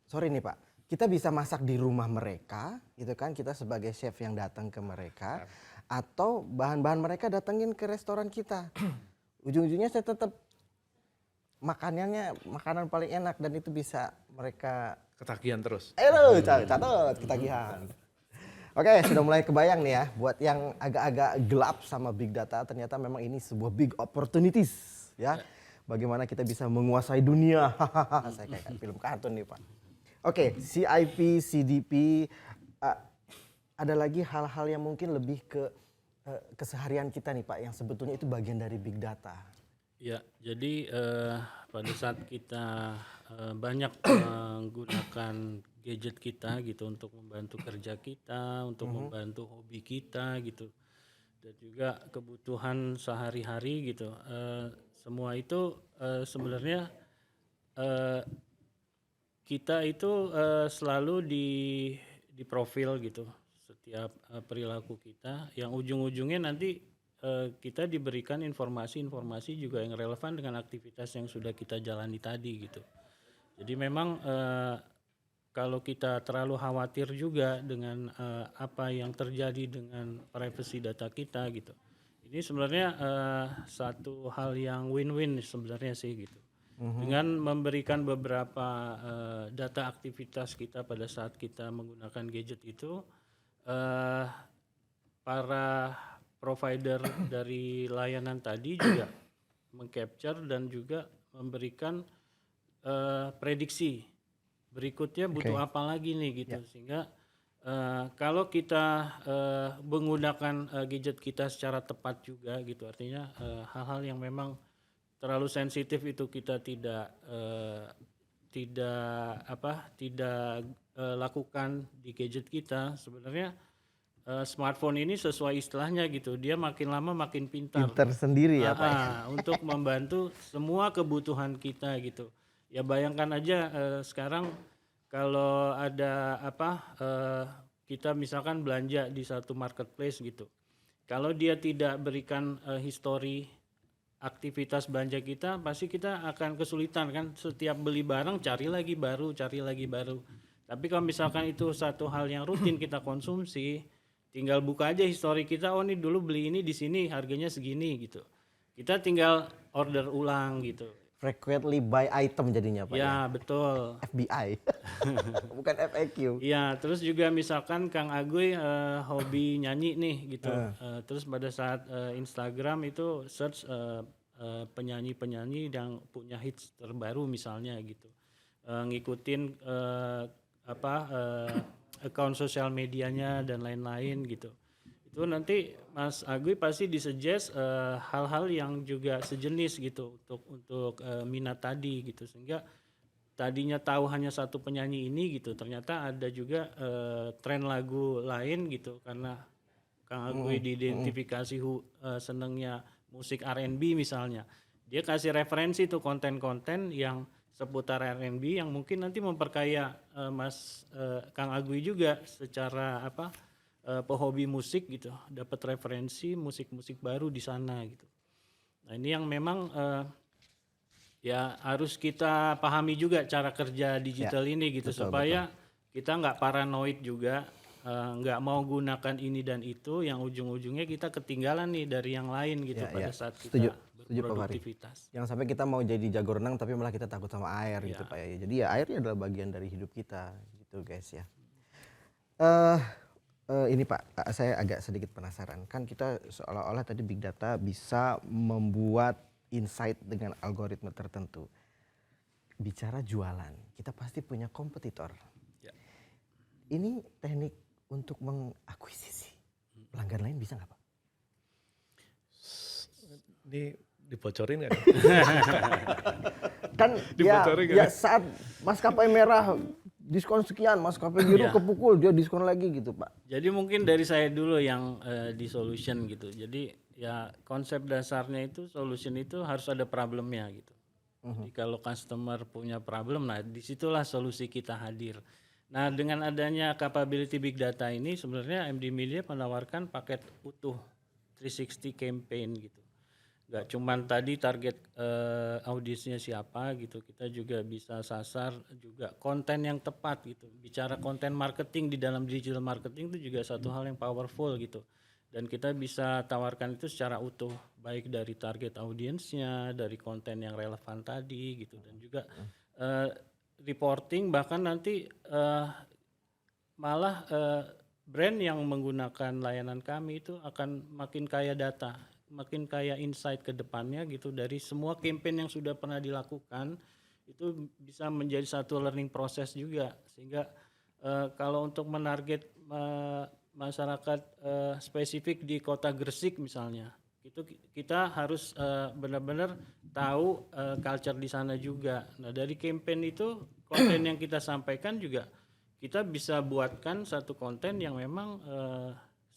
[SPEAKER 1] sorry nih Pak, kita bisa masak di rumah mereka, gitu kan? Kita sebagai chef yang datang ke mereka, atau bahan-bahan mereka datengin ke restoran kita. Ujung-ujungnya saya tetap makanan paling enak dan itu bisa mereka
[SPEAKER 2] Ketagihan terus.
[SPEAKER 1] catat ketagihan. Oke, sudah mulai kebayang nih ya, buat yang agak-agak gelap sama big data, ternyata memang ini sebuah big opportunities ya. Bagaimana kita bisa menguasai dunia. Saya kayak film kartun nih Pak. Oke, CIP, CDP, ada lagi hal-hal yang mungkin lebih ke keseharian kita nih Pak, yang sebetulnya itu bagian dari big data.
[SPEAKER 4] Ya, jadi pada saat kita banyak menggunakan gadget kita gitu untuk membantu kerja kita, untuk membantu hobi kita gitu, dan juga kebutuhan sehari-hari gitu. Semua itu sebenarnya kita itu selalu di profil gitu setiap perilaku kita, yang ujung-ujungnya nanti kita diberikan informasi-informasi juga yang relevan dengan aktivitas yang sudah kita jalani tadi gitu. Jadi memang kalau kita terlalu khawatir juga dengan apa yang terjadi dengan privacy data kita gitu, Ini sebenarnya satu hal yang win-win sebenarnya sih gitu. Dengan memberikan beberapa data aktivitas kita pada saat kita menggunakan gadget itu, eh, para provider dari layanan tadi juga mengcapture dan juga memberikan prediksi berikutnya butuh apa lagi nih gitu, sehingga kalau kita menggunakan gadget kita secara tepat juga gitu, artinya hal-hal yang memang terlalu sensitif itu kita tidak lakukan di gadget kita. Sebenarnya smartphone ini sesuai istilahnya gitu, dia makin lama makin pintar.
[SPEAKER 1] Pinter sendiri ya Pak.
[SPEAKER 4] Untuk membantu semua kebutuhan kita gitu. Ya bayangkan aja sekarang kalau ada kita misalkan belanja di satu marketplace gitu. Kalau dia tidak berikan histori aktivitas belanja kita, pasti kita akan kesulitan kan, setiap beli barang cari lagi baru. Tapi kalau misalkan itu satu hal yang rutin kita konsumsi, tinggal buka aja histori kita, oh ini dulu beli ini di sini harganya segini gitu. Kita tinggal order ulang gitu.
[SPEAKER 1] Frequently buy item jadinya Pak.
[SPEAKER 4] Ya, betul.
[SPEAKER 1] FBI. Bukan FAQ.
[SPEAKER 4] Iya, terus juga misalkan Kang Agoy hobi nyanyi nih gitu. Terus pada saat Instagram itu search penyanyi-penyanyi yang punya hits terbaru misalnya gitu. Ngikutin account sosial medianya dan lain-lain gitu. Itu nanti Mas Agoy pasti disuggest hal-hal yang juga sejenis gitu untuk minat tadi gitu, sehingga tadinya tahu hanya satu penyanyi ini gitu, ternyata ada juga tren lagu lain gitu, karena Kang Agoy diidentifikasi senengnya musik R&B misalnya, dia kasih referensi tuh konten-konten yang seputar R&B yang mungkin nanti memperkaya Kang Agoy juga secara pehobi musik gitu, dapat referensi musik-musik baru di sana gitu. Nah ini yang memang ya harus kita pahami juga cara kerja digital ini gitu, supaya kita nggak paranoid juga, nggak mau gunakan ini dan itu yang ujung-ujungnya kita ketinggalan nih dari yang lain gitu pada saat kita berproduktivitas.
[SPEAKER 1] Jangan sampai kita mau jadi jago renang tapi malah kita takut sama air gitu Pak ya. Jadi ya airnya adalah bagian dari hidup kita gitu guys ya. Ini Pak, saya agak sedikit penasaran. Kan kita seolah-olah tadi big data bisa membuat insight dengan algoritma tertentu. Bicara jualan, kita pasti punya kompetitor.
[SPEAKER 2] Ya.
[SPEAKER 1] Ini teknik untuk mengakuisisi pelanggan lain bisa nggak Pak?
[SPEAKER 2] Ini dibocorin nggak?
[SPEAKER 1] Kan ya saat maskapai merah diskon sekian, maskapai biru kepukul dia diskon lagi gitu Pak.
[SPEAKER 4] Jadi mungkin dari saya dulu yang di solution gitu. Jadi ya konsep dasarnya itu solution itu harus ada problemnya gitu. Jadi kalau customer punya problem, nah disitulah solusi kita hadir. Nah dengan adanya capability big data ini sebenarnya MD Media menawarkan paket utuh 360 campaign gitu. Gak cuman tadi target audiensnya siapa gitu, kita juga bisa sasar juga konten yang tepat gitu. Bicara konten marketing di dalam digital marketing itu juga satu hal yang powerful gitu. Dan kita bisa tawarkan itu secara utuh, baik dari target audiensnya, dari konten yang relevan tadi gitu, dan juga reporting, bahkan nanti malah brand yang menggunakan layanan kami itu akan makin kaya data, makin kaya insight ke depannya gitu, dari semua campaign yang sudah pernah dilakukan itu bisa menjadi satu learning process juga, sehingga kalau untuk menarget masyarakat spesifik di kota Gresik misalnya, itu kita harus benar-benar tahu culture di sana juga. Nah dari campaign itu, konten yang kita sampaikan juga kita bisa buatkan satu konten yang memang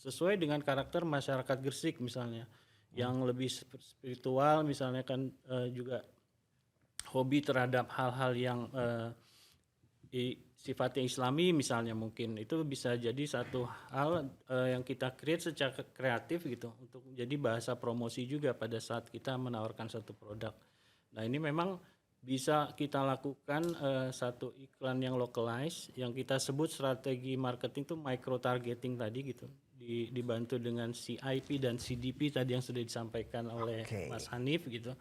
[SPEAKER 4] sesuai dengan karakter masyarakat Gresik misalnya, yang lebih spiritual misalnya kan, juga hobi terhadap hal-hal yang sifatnya Islami misalnya, mungkin itu bisa jadi satu hal yang kita create secara kreatif gitu untuk jadi bahasa promosi juga pada saat kita menawarkan satu produk. Nah ini memang bisa kita lakukan satu iklan yang localized, yang kita sebut strategi marketing itu micro targeting tadi gitu. dibantu dengan CIP dan CDP tadi yang sudah disampaikan oleh
[SPEAKER 1] Oke.
[SPEAKER 4] Mas Hanif gitu.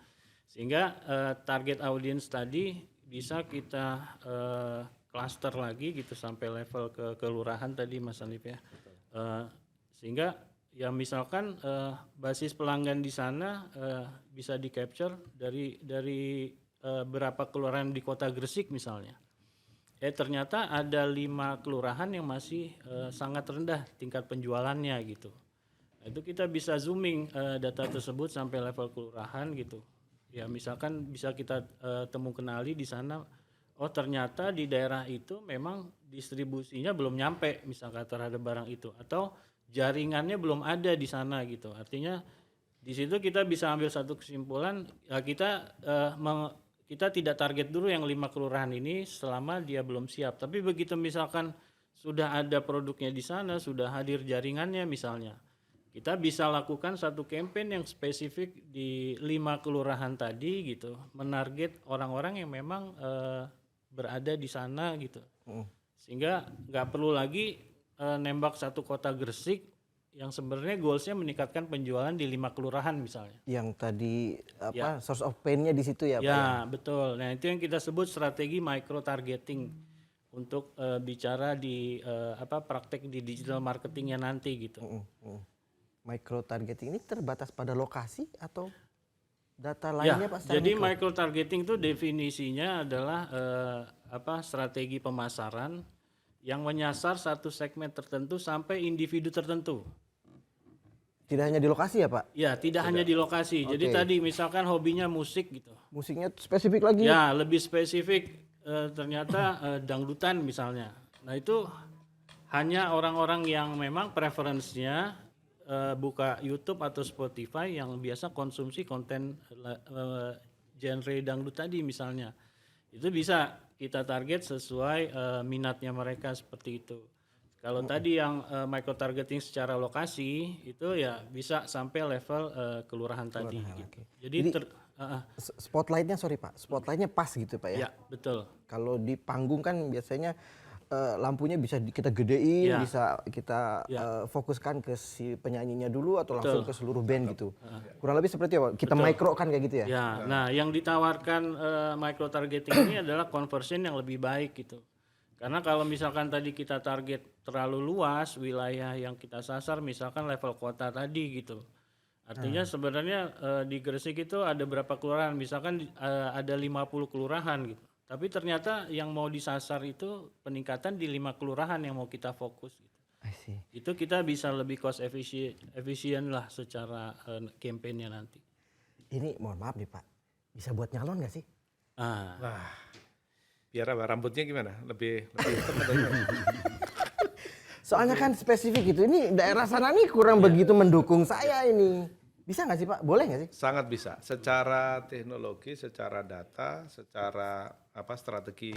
[SPEAKER 4] Sehingga target audience tadi bisa kita cluster lagi gitu sampai level ke kelurahan tadi Mas Hanif ya. Sehingga ya misalkan basis pelanggan di sana bisa di capture dari berapa kelurahan di Kota Gresik misalnya. Ternyata ada 5 kelurahan yang masih sangat rendah tingkat penjualannya gitu. Nah, itu kita bisa zooming data tersebut sampai level kelurahan gitu. Ya misalkan bisa kita temu kenali di sana. Oh ternyata di daerah itu memang distribusinya belum nyampe misalkan terhadap barang itu atau jaringannya belum ada di sana gitu. Artinya di situ kita bisa ambil satu kesimpulan ya kita tidak target dulu yang 5 kelurahan ini selama dia belum siap. Tapi begitu misalkan sudah ada produknya di sana, sudah hadir jaringannya misalnya, kita bisa lakukan satu campaign yang spesifik di 5 kelurahan tadi gitu, menarget orang-orang yang memang berada di sana gitu. Sehingga nggak perlu lagi nembak satu kota Gresik yang sebenarnya goalsnya meningkatkan penjualan di 5 kelurahan misalnya.
[SPEAKER 1] Yang tadi source of pain-nya di situ ya Pak?
[SPEAKER 4] Ya betul. Nah itu yang kita sebut strategi micro targeting untuk bicara di praktek di digital marketingnya nanti gitu.
[SPEAKER 1] Micro targeting ini terbatas pada lokasi atau data
[SPEAKER 4] Ya,
[SPEAKER 1] lainnya Pak?
[SPEAKER 4] jadi micro targeting itu definisinya adalah strategi pemasaran yang menyasar satu segmen tertentu sampai individu tertentu.
[SPEAKER 1] Tidak hanya di lokasi ya Pak?
[SPEAKER 4] Ya, tidak hanya di lokasi. Jadi tadi misalkan hobinya musik gitu.
[SPEAKER 1] Musiknya spesifik lagi?
[SPEAKER 4] Ya, lebih spesifik ternyata dangdutan misalnya. Nah itu hanya orang-orang yang memang preferensinya buka YouTube atau Spotify yang biasa konsumsi konten genre dangdut tadi misalnya. Itu bisa kita target sesuai minatnya mereka seperti itu. Kalau tadi yang micro targeting secara lokasi itu ya bisa sampai level kelurahan tadi. Gitu. Jadi
[SPEAKER 1] Spotlightnya spotlightnya pas gitu Pak ya?
[SPEAKER 4] Ya betul.
[SPEAKER 1] Kalau di panggung kan biasanya lampunya bisa kita gedein, bisa kita fokuskan ke si penyanyinya dulu atau langsung ke seluruh band gitu. Kurang lebih seperti apa? Kita micro kan kayak gitu ya?
[SPEAKER 4] Ya, nah yang ditawarkan micro targeting ini adalah conversion yang lebih baik gitu. Karena kalau misalkan tadi kita target terlalu luas wilayah yang kita sasar, misalkan level kota tadi gitu. Artinya sebenarnya di Gresik itu ada berapa kelurahan, misalkan ada 50 kelurahan gitu. Tapi ternyata yang mau disasar itu peningkatan di 5 kelurahan yang mau kita fokus gitu.
[SPEAKER 1] I see.
[SPEAKER 4] Itu kita bisa lebih cost efisien lah secara campaign-nya nanti.
[SPEAKER 1] Ini mohon maaf nih Pak, bisa buat nyalon nggak sih?
[SPEAKER 2] Biar apa? Rambutnya gimana? Lebih hitam atau gimana?
[SPEAKER 1] Soalnya kan spesifik gitu, ini daerah sana nih kurang begitu mendukung saya ini. Bisa nggak sih Pak? Boleh nggak sih?
[SPEAKER 2] Sangat bisa. Secara teknologi, secara data, secara strategi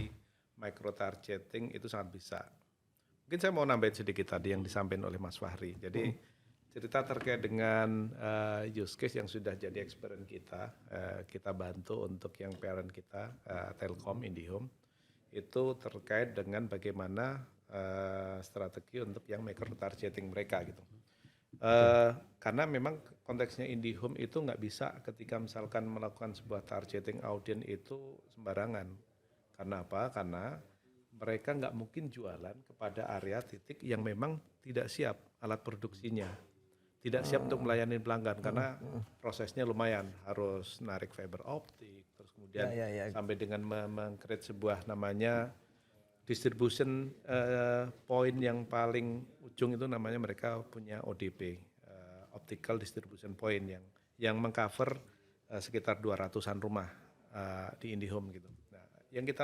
[SPEAKER 2] micro targeting itu sangat bisa. Mungkin saya mau nambahin sedikit tadi yang disampaikan oleh Mas Fahri. Jadi cerita terkait dengan use case yang sudah jadi experience kita bantu untuk yang parent kita, Telkom, IndiHome, itu terkait dengan bagaimana strategi untuk yang micro targeting mereka gitu. Karena memang konteksnya IndiHome itu nggak bisa ketika misalkan melakukan sebuah targeting audience itu sembarangan. Karena apa? Karena mereka nggak mungkin jualan kepada area titik yang memang tidak siap alat produksinya. Tidak siap untuk melayani pelanggan karena prosesnya lumayan, harus narik fiber optik, terus kemudian sampai dengan meng-create sebuah namanya distribution point yang paling ujung itu namanya mereka punya ODP, optical distribution point yang mengcover sekitar 200-an rumah di IndiHome gitu. Nah, yang kita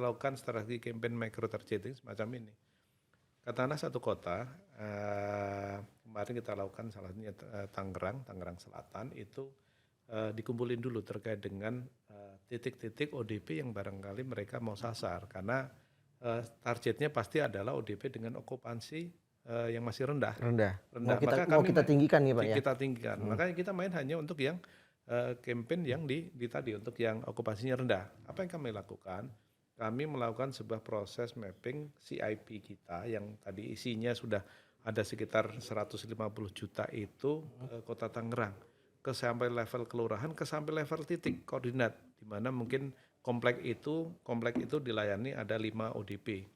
[SPEAKER 2] lakukan strategi campaign micro targeting semacam ini. Katakanlah satu kota, kemarin kita lakukan salah satunya Tangerang Selatan itu dikumpulin dulu terkait dengan titik-titik ODP yang barangkali mereka mau sasar karena targetnya pasti adalah ODP dengan okupansi yang masih rendah.
[SPEAKER 1] Mau kita tinggikan nih Pak ya?
[SPEAKER 2] Kita tinggikan. Makanya kita main hanya untuk yang campaign yang di tadi untuk yang okupansinya rendah. Apa yang kami lakukan? kami melakukan sebuah proses mapping CIP kita yang tadi isinya sudah ada sekitar 150 juta itu Kota Tangerang ke sampai level kelurahan, ke sampai level titik koordinat di mana mungkin komplek itu dilayani ada 5 ODP.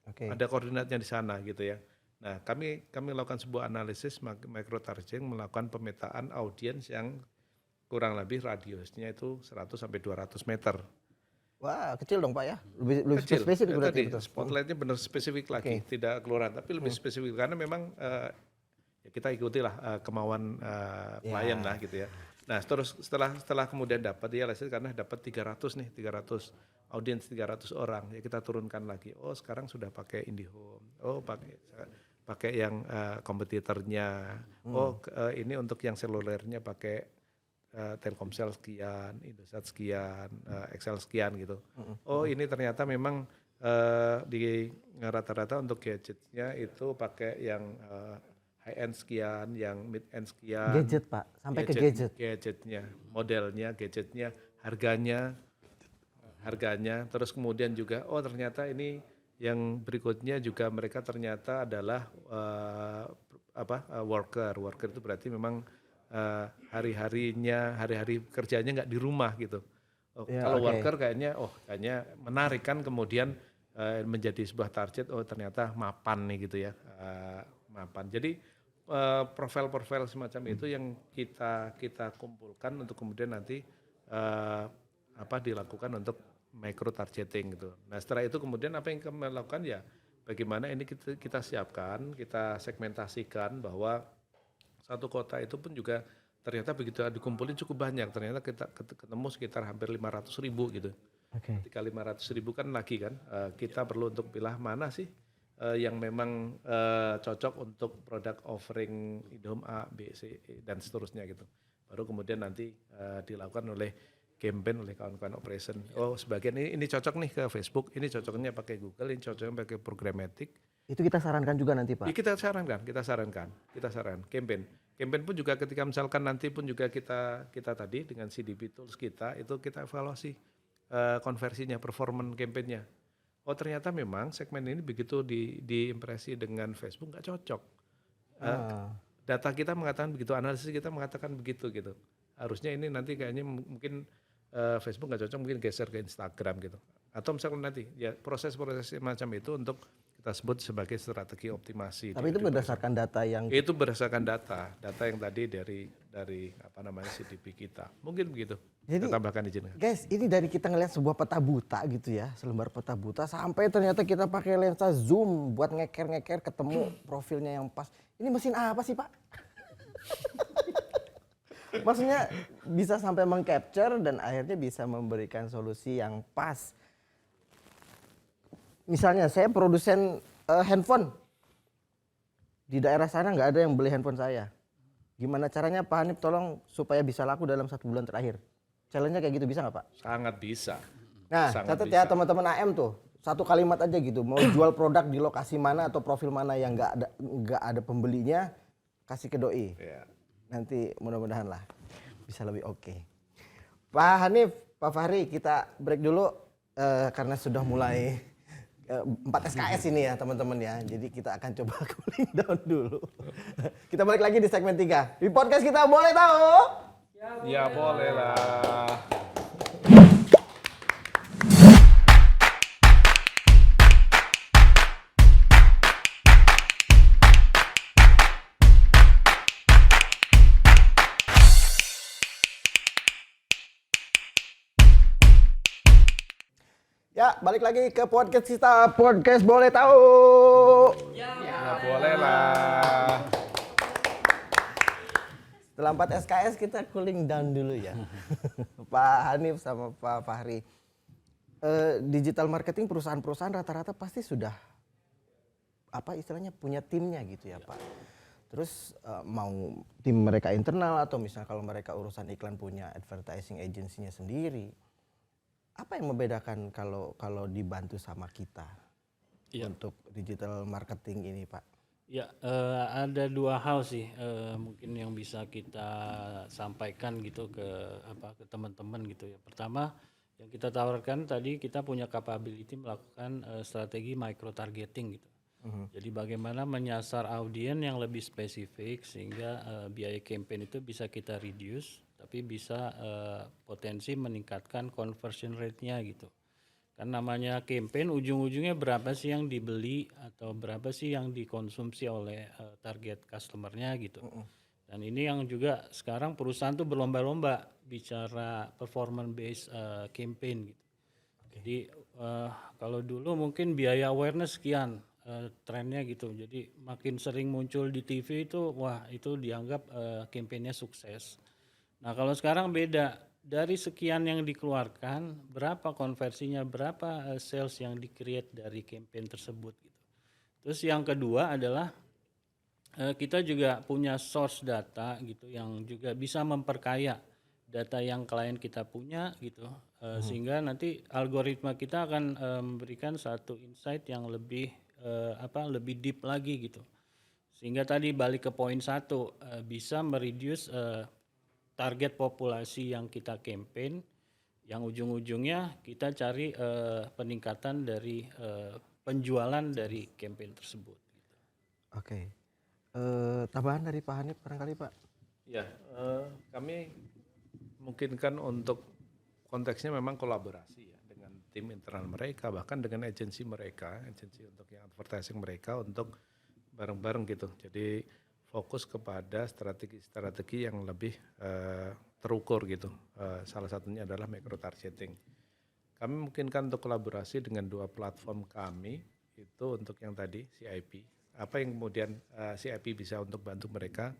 [SPEAKER 1] Oke.
[SPEAKER 2] Ada koordinatnya di sana gitu ya. Nah, kami lakukan sebuah analisis micro targeting, melakukan pemetaan audiens yang kurang lebih radiusnya itu 100 sampai 200 meter.
[SPEAKER 1] Wah, kecil dong Pak ya. Lebih
[SPEAKER 2] Kecil.
[SPEAKER 1] spesifik berarti
[SPEAKER 2] Tadi
[SPEAKER 1] betul.
[SPEAKER 2] spotlightnya benar spesifik lagi, tidak kelurahan, tapi lebih spesifik karena memang ya kita ikutilah kemauan klien lah gitu ya. Nah, terus setelah kemudian dapat dia karena dapat 300 audiens 300 orang, ya kita turunkan lagi. Oh, sekarang sudah pakai IndiHome. Oh, pakai yang kompetitornya. Oh, ini untuk yang selulernya pakai Telkomsel sekian, Indosat sekian, Excel sekian gitu. Oh, ini ternyata memang di rata-rata untuk gadgetnya itu pakai yang high end sekian, yang mid end sekian.
[SPEAKER 1] Gadget Pak, sampai ke gadget.
[SPEAKER 2] Gadgetnya, modelnya, gadgetnya, harganya, terus kemudian juga oh ternyata ini yang berikutnya juga mereka ternyata adalah worker itu berarti memang hari-hari kerjanya nggak di rumah gitu. Kalau worker kayaknya menarik kan kemudian menjadi sebuah target ternyata mapan nih gitu ya, mapan. Jadi profil-profil semacam itu yang kita kumpulkan untuk kemudian nanti dilakukan untuk micro targeting gitu. Nah, setelah itu kemudian apa yang kami lakukan ya bagaimana ini kita siapkan, kita segmentasikan bahwa satu kota itu pun juga ternyata begitu dikumpulin cukup banyak, ternyata kita ketemu sekitar hampir 500.000 gitu. Ketika 500.000 kan lagi kan kita perlu untuk pilih mana sih yang memang cocok untuk produk offering IndiHome A, B, C, E, dan seterusnya gitu. Baru kemudian nanti dilakukan oleh campaign oleh kawan-kawan operation. Oh, sebagian ini cocok nih ke Facebook, ini cocoknya pakai Google, ini cocoknya pakai programmatic.
[SPEAKER 1] Itu kita sarankan juga nanti Pak?
[SPEAKER 2] Ya, kita sarankan campaign. Campaign pun juga ketika misalkan nanti pun juga kita tadi dengan CDP tools kita itu kita evaluasi konversinya, performance campaignnya. Oh ternyata memang segmen ini begitu diimpresi dengan Facebook nggak cocok. Data kita mengatakan begitu, analisis kita mengatakan begitu gitu. Harusnya ini nanti kayaknya mungkin Facebook nggak cocok, mungkin geser ke Instagram gitu. Atau misalkan nanti ya proses-proses macam itu untuk kita sebut sebagai strategi optimasi.
[SPEAKER 1] Tapi itu berdasarkan data yang...
[SPEAKER 2] Itu berdasarkan data yang tadi dari CDP kita. Mungkin begitu.
[SPEAKER 1] Jadi,
[SPEAKER 2] kita tambahkan izin.
[SPEAKER 1] Guys, ini dari kita ngelihat sebuah peta buta gitu ya, selembar peta buta, sampai ternyata kita pakai lensa zoom buat ngeker ketemu profilnya yang pas. Ini mesin apa sih Pak? Maksudnya bisa sampai mengcapture dan akhirnya bisa memberikan solusi yang pas. Misalnya saya produsen handphone, di daerah sana nggak ada yang beli handphone saya. Gimana caranya Pak Hanif tolong supaya bisa laku dalam 1 bulan terakhir? Challenge-nya kayak gitu bisa nggak Pak?
[SPEAKER 2] Sangat bisa.
[SPEAKER 1] Nah, catat ya teman-teman AM tuh, satu kalimat aja gitu, mau jual produk di lokasi mana atau profil mana yang nggak ada pembelinya, kasih ke doi.
[SPEAKER 2] Ya.
[SPEAKER 1] Nanti mudah-mudahan lah bisa lebih oke. Pak Hanif, Pak Fahri, kita break dulu karena sudah mulai 4 SKS ini ya teman-teman ya. Jadi kita akan coba cooling down dulu. Kita balik lagi di segmen 3. Di podcast kita boleh tahu?
[SPEAKER 2] Ya boleh lah.
[SPEAKER 1] Ya, balik lagi ke podcast kita. Podcast boleh tahu.
[SPEAKER 2] Ya boleh lah.
[SPEAKER 1] Setelah 4 SKS kita cooling down dulu ya. Pak Hanif sama Pak Fahri. Digital marketing perusahaan-perusahaan rata-rata pasti sudah istilahnya punya timnya gitu ya Pak. Terus mau tim mereka internal atau misalnya kalau mereka urusan iklan punya advertising agency-nya sendiri. Apa yang membedakan kalau dibantu sama kita untuk digital marketing ini Pak?
[SPEAKER 4] Ya, ada 2 hal sih mungkin yang bisa kita sampaikan gitu ke teman-teman gitu ya. Pertama, Yang kita tawarkan tadi kita punya capability melakukan strategi micro targeting gitu. Jadi bagaimana menyasar audiens yang lebih spesifik sehingga biaya campaign itu bisa kita reduce, tapi bisa potensi meningkatkan conversion rate-nya gitu. Kan namanya campaign ujung-ujungnya berapa sih yang dibeli atau berapa sih yang dikonsumsi oleh target customer-nya gitu. Dan ini yang juga sekarang perusahaan tuh berlomba-lomba bicara performance based campaign gitu. Jadi kalau dulu mungkin biaya awareness sekian trennya gitu. Jadi makin sering muncul di TV itu wah itu dianggap campaignnya sukses. Nah kalau sekarang beda. Dari sekian yang dikeluarkan, berapa konversinya, berapa sales yang di-create dari campaign tersebut gitu. Terus yang kedua adalah kita juga punya source data gitu yang juga bisa memperkaya data yang klien kita punya gitu sehingga nanti algoritma kita akan memberikan satu insight yang lebih lebih deep lagi gitu. Sehingga tadi balik ke poin satu bisa mereduce target populasi yang kita campaign yang ujung-ujungnya kita cari peningkatan dari penjualan dari campaign tersebut.
[SPEAKER 1] Oke. Tambahan dari Pak Hanif barangkali Pak.
[SPEAKER 2] Ya, kami memungkinkan untuk konteksnya memang kolaborasi ya dengan tim internal mereka, bahkan dengan agensi mereka, agensi untuk yang advertising mereka untuk bareng-bareng gitu. Jadi fokus kepada strategi-strategi yang lebih terukur gitu. Salah satunya adalah micro targeting. Kami memungkinkan untuk kolaborasi dengan 2 platform kami itu untuk yang tadi CIP. Apa yang kemudian CIP bisa untuk bantu mereka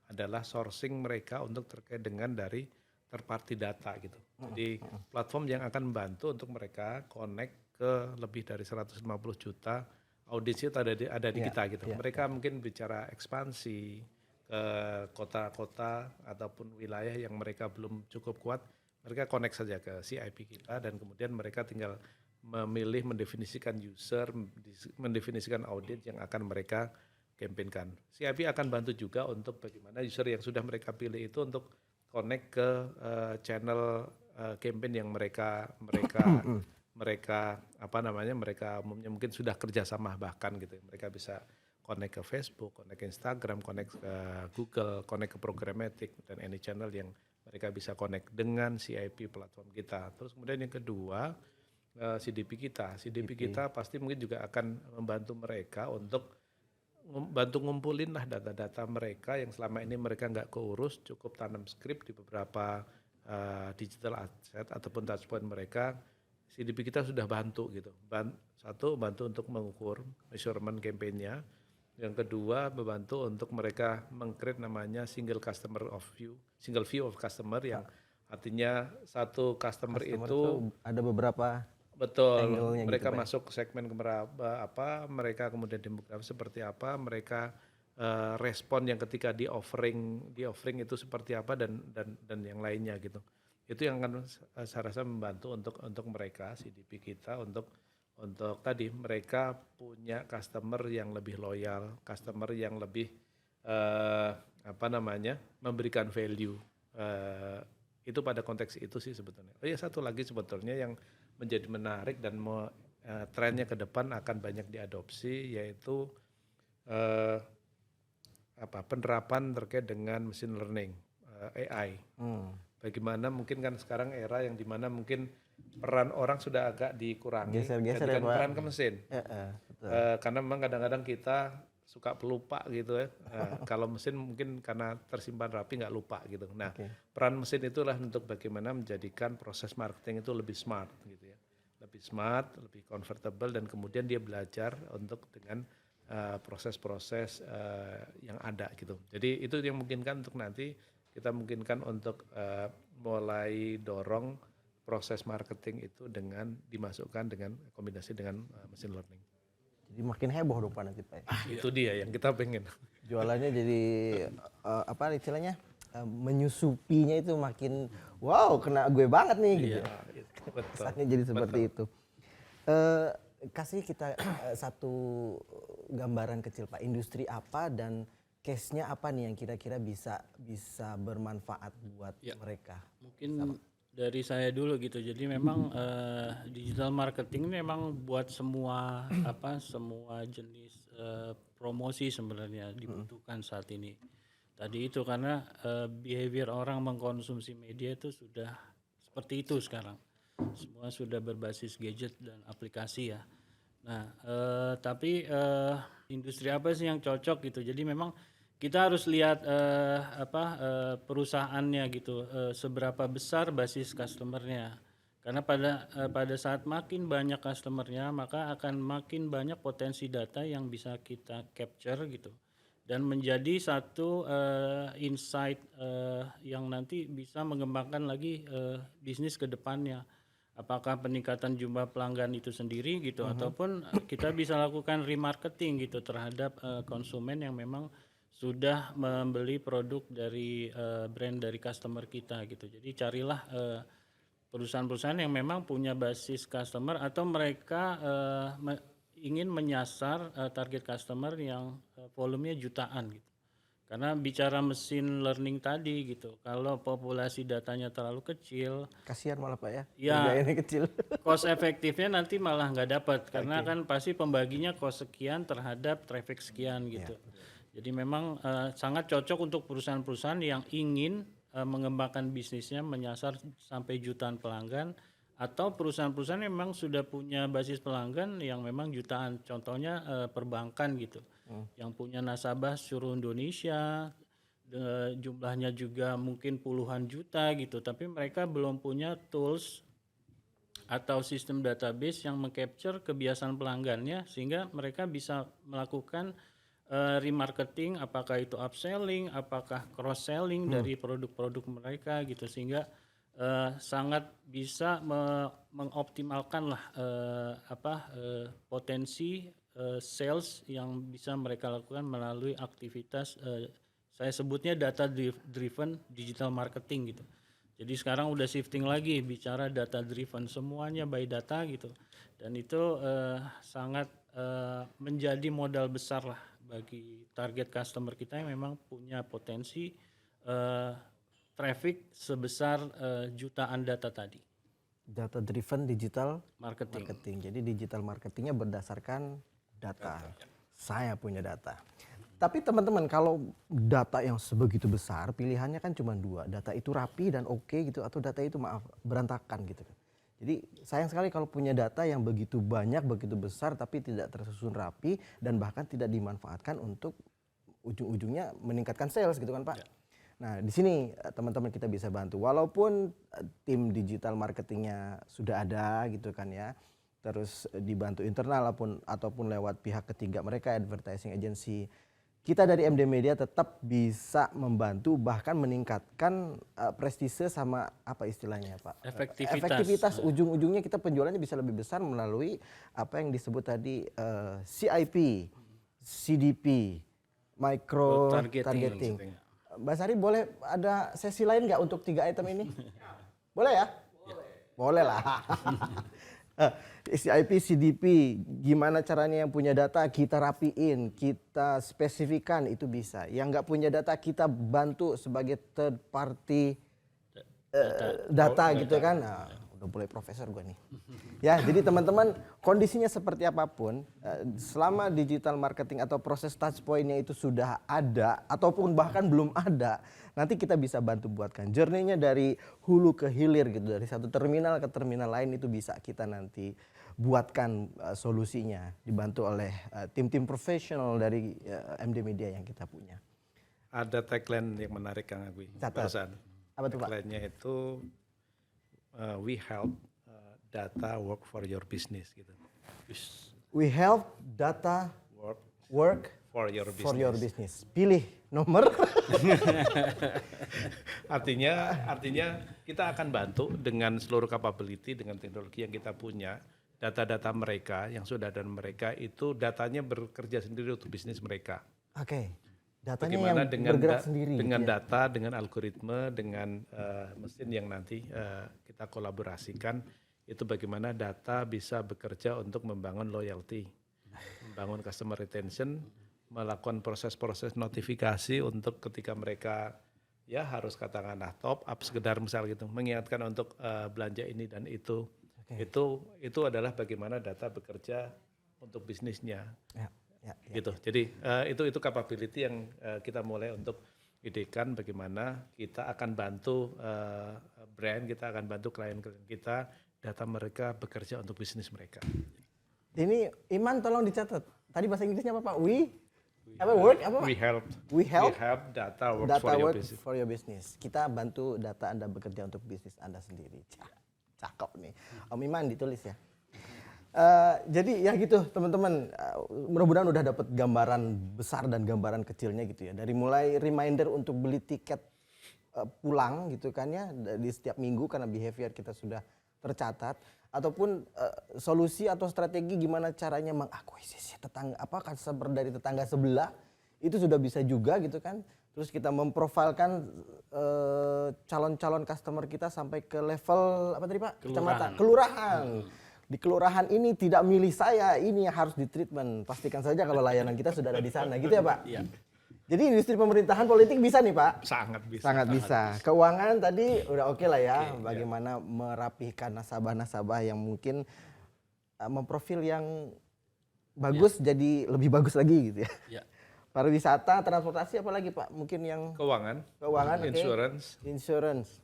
[SPEAKER 2] adalah sourcing mereka untuk terkait dengan dari third party data gitu. Jadi platform yang akan membantu untuk mereka connect ke lebih dari 150 juta audiens itu ada di kita gitu. Mereka mungkin bicara ekspansi ke kota-kota ataupun wilayah yang mereka belum cukup kuat, mereka connect saja ke CIP kita dan kemudian mereka tinggal memilih mendefinisikan user, mendefinisikan audiens yang akan mereka campaignkan. CIP akan bantu juga untuk bagaimana user yang sudah mereka pilih itu untuk connect ke channel campaign yang mereka umumnya mungkin sudah kerjasama bahkan gitu. Mereka bisa connect ke Facebook, connect ke Instagram, connect ke Google, connect ke programmatic dan any channel yang mereka bisa connect dengan CIP platform kita. Terus kemudian yang kedua CDP kita. CDP kita pasti mungkin juga akan membantu mereka untuk bantu ngumpulin lah data-data mereka yang selama ini mereka nggak keurus, cukup tanam script di beberapa digital asset ataupun touchpoint mereka. CDP kita sudah bantu gitu. Satu, bantu untuk mengukur measurement campaign-nya. Yang kedua, membantu untuk mereka meng-create namanya single view of customer yang artinya satu customer itu
[SPEAKER 1] ada beberapa
[SPEAKER 2] betul,
[SPEAKER 1] angle-nya
[SPEAKER 2] mereka
[SPEAKER 1] gitu, Pak.
[SPEAKER 2] masuk ke segmen apa, mereka kemudian demografi seperti apa, mereka respon yang ketika di offering itu seperti apa dan yang lainnya gitu. Itu yang akan saya rasa membantu untuk mereka CDP kita untuk tadi mereka punya customer yang lebih loyal, customer yang lebih memberikan value. Itu pada konteks itu sih sebetulnya. Oh ya, satu lagi sebetulnya yang menjadi menarik dan trennya ke depan akan banyak diadopsi yaitu penerapan terkait dengan machine learning, AI. Bagaimana mungkin kan sekarang era yang dimana mungkin peran orang sudah agak dikurangi,
[SPEAKER 1] Geser-geser
[SPEAKER 2] jadikan
[SPEAKER 1] ya, Pak.
[SPEAKER 2] peran ke mesin.
[SPEAKER 1] Betul.
[SPEAKER 2] Karena memang kadang-kadang kita suka pelupa gitu ya. Kalau mesin mungkin karena tersimpan rapi nggak lupa gitu. Nah, peran mesin itulah untuk bagaimana menjadikan proses marketing itu lebih smart gitu ya. Lebih smart, lebih convertible dan kemudian dia belajar untuk dengan proses-proses yang ada gitu. Jadi itu yang memungkinkan untuk nanti kita mungkinkan untuk mulai dorong proses marketing itu dengan dimasukkan dengan kombinasi dengan machine learning.
[SPEAKER 1] Jadi makin heboh dong Pak nanti Pak.
[SPEAKER 2] Itu dia yang kita pengen.
[SPEAKER 1] Jualannya jadi apa istilahnya menyusupinya itu makin wow kena gue banget nih gitu.
[SPEAKER 2] Betul.
[SPEAKER 1] Kesannya jadi seperti itu. Kasih kita satu gambaran kecil Pak, industri apa dan case-nya apa nih yang kira-kira bisa bermanfaat buat mereka?
[SPEAKER 4] Mungkin dari saya dulu gitu. Jadi memang digital marketing ini memang buat semua semua jenis promosi sebenarnya dibutuhkan saat ini. Tadi itu karena behavior orang mengkonsumsi media itu sudah seperti itu sekarang. Semua sudah berbasis gadget dan aplikasi ya. Nah, tapi industri apa sih yang cocok gitu. Jadi memang kita harus lihat perusahaannya gitu, seberapa besar basis customernya. Karena pada saat makin banyak customernya, maka akan makin banyak potensi data yang bisa kita capture gitu, dan menjadi satu insight yang nanti bisa mengembangkan lagi bisnis ke depannya. Apakah peningkatan jumlah pelanggan itu sendiri gitu, ataupun kita bisa lakukan remarketing gitu terhadap konsumen yang memang sudah membeli produk dari brand dari customer kita gitu. Jadi carilah perusahaan-perusahaan yang memang punya basis customer atau mereka ingin menyasar target customer yang volumenya jutaan gitu. Karena bicara mesin learning tadi gitu, kalau populasi datanya terlalu kecil,
[SPEAKER 1] Kasihan malah Pak ya.
[SPEAKER 4] Ya.
[SPEAKER 1] Biayanya kecil.
[SPEAKER 4] cost efektifnya nanti malah nggak dapat karena kan pasti pembaginya cost sekian terhadap traffic sekian gitu. Jadi memang sangat cocok untuk perusahaan-perusahaan yang ingin mengembangkan bisnisnya menyasar sampai jutaan pelanggan, atau perusahaan-perusahaan yang memang sudah punya basis pelanggan yang memang jutaan. Contohnya perbankan gitu, yang punya nasabah seluruh Indonesia, jumlahnya juga mungkin puluhan juta gitu, tapi mereka belum punya tools atau sistem database yang mengcapture kebiasaan pelanggannya sehingga mereka bisa melakukan remarketing, apakah itu upselling, apakah cross selling dari produk-produk mereka gitu, sehingga sangat bisa mengoptimalkan lah potensi sales yang bisa mereka lakukan melalui aktivitas saya sebutnya data driven digital marketing gitu. Jadi sekarang udah shifting lagi bicara data driven, semuanya by data gitu, dan itu sangat menjadi modal besar lah bagi target customer kita yang memang punya potensi traffic sebesar jutaan data tadi.
[SPEAKER 1] Data driven digital
[SPEAKER 4] Marketing.
[SPEAKER 1] Jadi digital marketingnya berdasarkan data. Saya punya data. Tapi teman-teman, kalau data yang sebegitu besar, pilihannya kan cuma dua. Data itu rapi dan oke gitu, atau data itu berantakan gitu. Jadi sayang sekali kalau punya data yang begitu banyak, begitu besar, tapi tidak tersusun rapi dan bahkan tidak dimanfaatkan untuk ujung-ujungnya meningkatkan sales gitu kan Pak. Ya. Nah di sini teman-teman kita bisa bantu. Walaupun tim digital marketingnya sudah ada gitu kan ya, terus dibantu internal ataupun lewat pihak ketiga mereka, advertising agency. Kita dari MD Media tetap bisa membantu bahkan meningkatkan prestise sama apa istilahnya Pak? Efektivitas. Ujung-ujungnya kita penjualannya bisa lebih besar melalui apa yang disebut tadi CIP, CDP, micro targeting. Mbak Sari boleh ada sesi lain nggak untuk 3 item ini? Boleh ya? Boleh lah. CIP, CDP, gimana caranya yang punya data kita rapiin, kita spesifikan itu bisa. Yang nggak punya data kita bantu sebagai third party data gitu kan. Nah, udah mulai profesor gue nih. Ya, jadi teman-teman kondisinya seperti apapun, selama digital marketing atau proses touch point-nya itu sudah ada ataupun bahkan belum ada, nanti kita bisa bantu buatkan journey-nya dari hulu ke hilir gitu, dari satu terminal ke terminal lain itu bisa kita nanti buatkan solusinya, dibantu oleh tim-tim profesional dari MD Media yang kita punya.
[SPEAKER 2] Ada tagline yang menarik Kang Agui.
[SPEAKER 1] Barusan. Apa tuh Pak?
[SPEAKER 2] Tagline-nya itu we help data work for your business gitu.
[SPEAKER 1] We help data work
[SPEAKER 2] for your
[SPEAKER 1] business. Pilih nomor.
[SPEAKER 2] artinya kita akan bantu dengan seluruh capability, dengan teknologi yang kita punya, data-data mereka yang sudah ada mereka itu datanya bekerja sendiri untuk bisnis mereka.
[SPEAKER 1] Oke. Datanya
[SPEAKER 2] bagaimana
[SPEAKER 1] yang
[SPEAKER 2] dengan
[SPEAKER 1] bergerak sendiri.
[SPEAKER 2] Dengan data, dengan algoritma, dengan mesin yang nanti kita kolaborasikan, itu bagaimana data bisa bekerja untuk membangun loyalty, membangun customer retention, melakukan proses-proses notifikasi untuk ketika mereka ya harus katakanlah top up sekedar misal gitu, mengingatkan untuk belanja ini dan itu. Itu adalah bagaimana data bekerja untuk bisnisnya.
[SPEAKER 1] Ya.
[SPEAKER 2] Gitu. Jadi itu capability yang kita mulai untuk idekan bagaimana kita akan bantu brand, kita akan bantu klien-klien kita, data mereka bekerja untuk bisnis mereka.
[SPEAKER 1] Ini Iman tolong dicatat. Tadi bahasa Inggrisnya apa Pak? Work apa Pak?
[SPEAKER 2] We help data work
[SPEAKER 1] for your business. Kita bantu data Anda bekerja untuk bisnis Anda sendiri. Cakep nih. Om Iman ditulis ya. Jadi ya gitu teman-teman, mudah-mudahan udah dapat gambaran besar dan gambaran kecilnya gitu ya. Dari mulai reminder untuk beli tiket pulang gitu kan ya di setiap minggu karena behavior kita sudah tercatat, ataupun solusi atau strategi gimana caranya mengakuisisi customer dari tetangga sebelah itu sudah bisa juga gitu kan. Terus kita memprofilkan calon-calon customer kita sampai ke level apa tadi Pak? Kecamatan, kelurahan. Di kelurahan ini tidak milih saya, ini yang harus ditreatment. Pastikan saja kalau layanan kita sudah ada di sana, gitu ya Pak? Iya. Jadi industri pemerintahan politik bisa nih Pak?
[SPEAKER 2] Sangat bisa.
[SPEAKER 1] Sangat bisa. Keuangan tadi udah oke lah ya, bagaimana merapihkan nasabah-nasabah yang mungkin memprofil yang bagus jadi lebih bagus lagi gitu ya. Iya. Pariwisata, transportasi apa lagi Pak? Mungkin yang
[SPEAKER 2] keuangan,
[SPEAKER 1] insurance.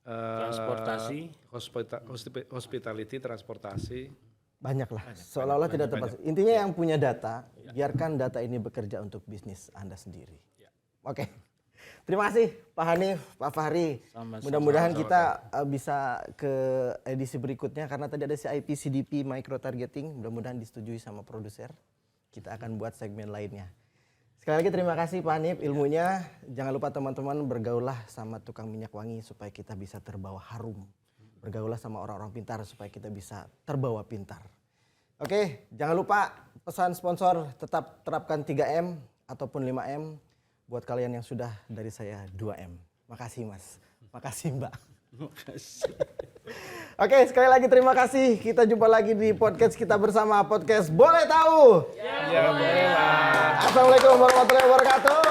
[SPEAKER 4] Transportasi,
[SPEAKER 2] hospitality, transportasi.
[SPEAKER 1] Banyak lah, seolah-olah tidak tepat. Intinya yang punya data, biarkan data ini bekerja untuk bisnis Anda sendiri. Oke, terima kasih Pak Hanif, Pak Fahri. Mudah-mudahan kita bisa ke edisi berikutnya, karena tadi ada CIP, CDP, micro targeting. Mudah-mudahan disetujui sama produser. Kita akan buat segmen lainnya. Sekali lagi terima kasih Pak Hanif ilmunya. Jangan lupa teman-teman bergaulah sama tukang minyak wangi supaya kita bisa terbawa harum. Bergaulah sama orang-orang pintar supaya kita bisa terbawa pintar. Oke, jangan lupa pesan sponsor tetap terapkan 3M ataupun 5M. Buat kalian yang sudah, dari saya 2M. Makasih Mas, makasih Mbak.
[SPEAKER 4] makasih.
[SPEAKER 1] Oke, sekali lagi terima kasih. Kita jumpa lagi di podcast kita bersama, podcast Boleh Tahu.
[SPEAKER 2] Ya, boleh lah.
[SPEAKER 1] Assalamualaikum warahmatullahi wabarakatuh.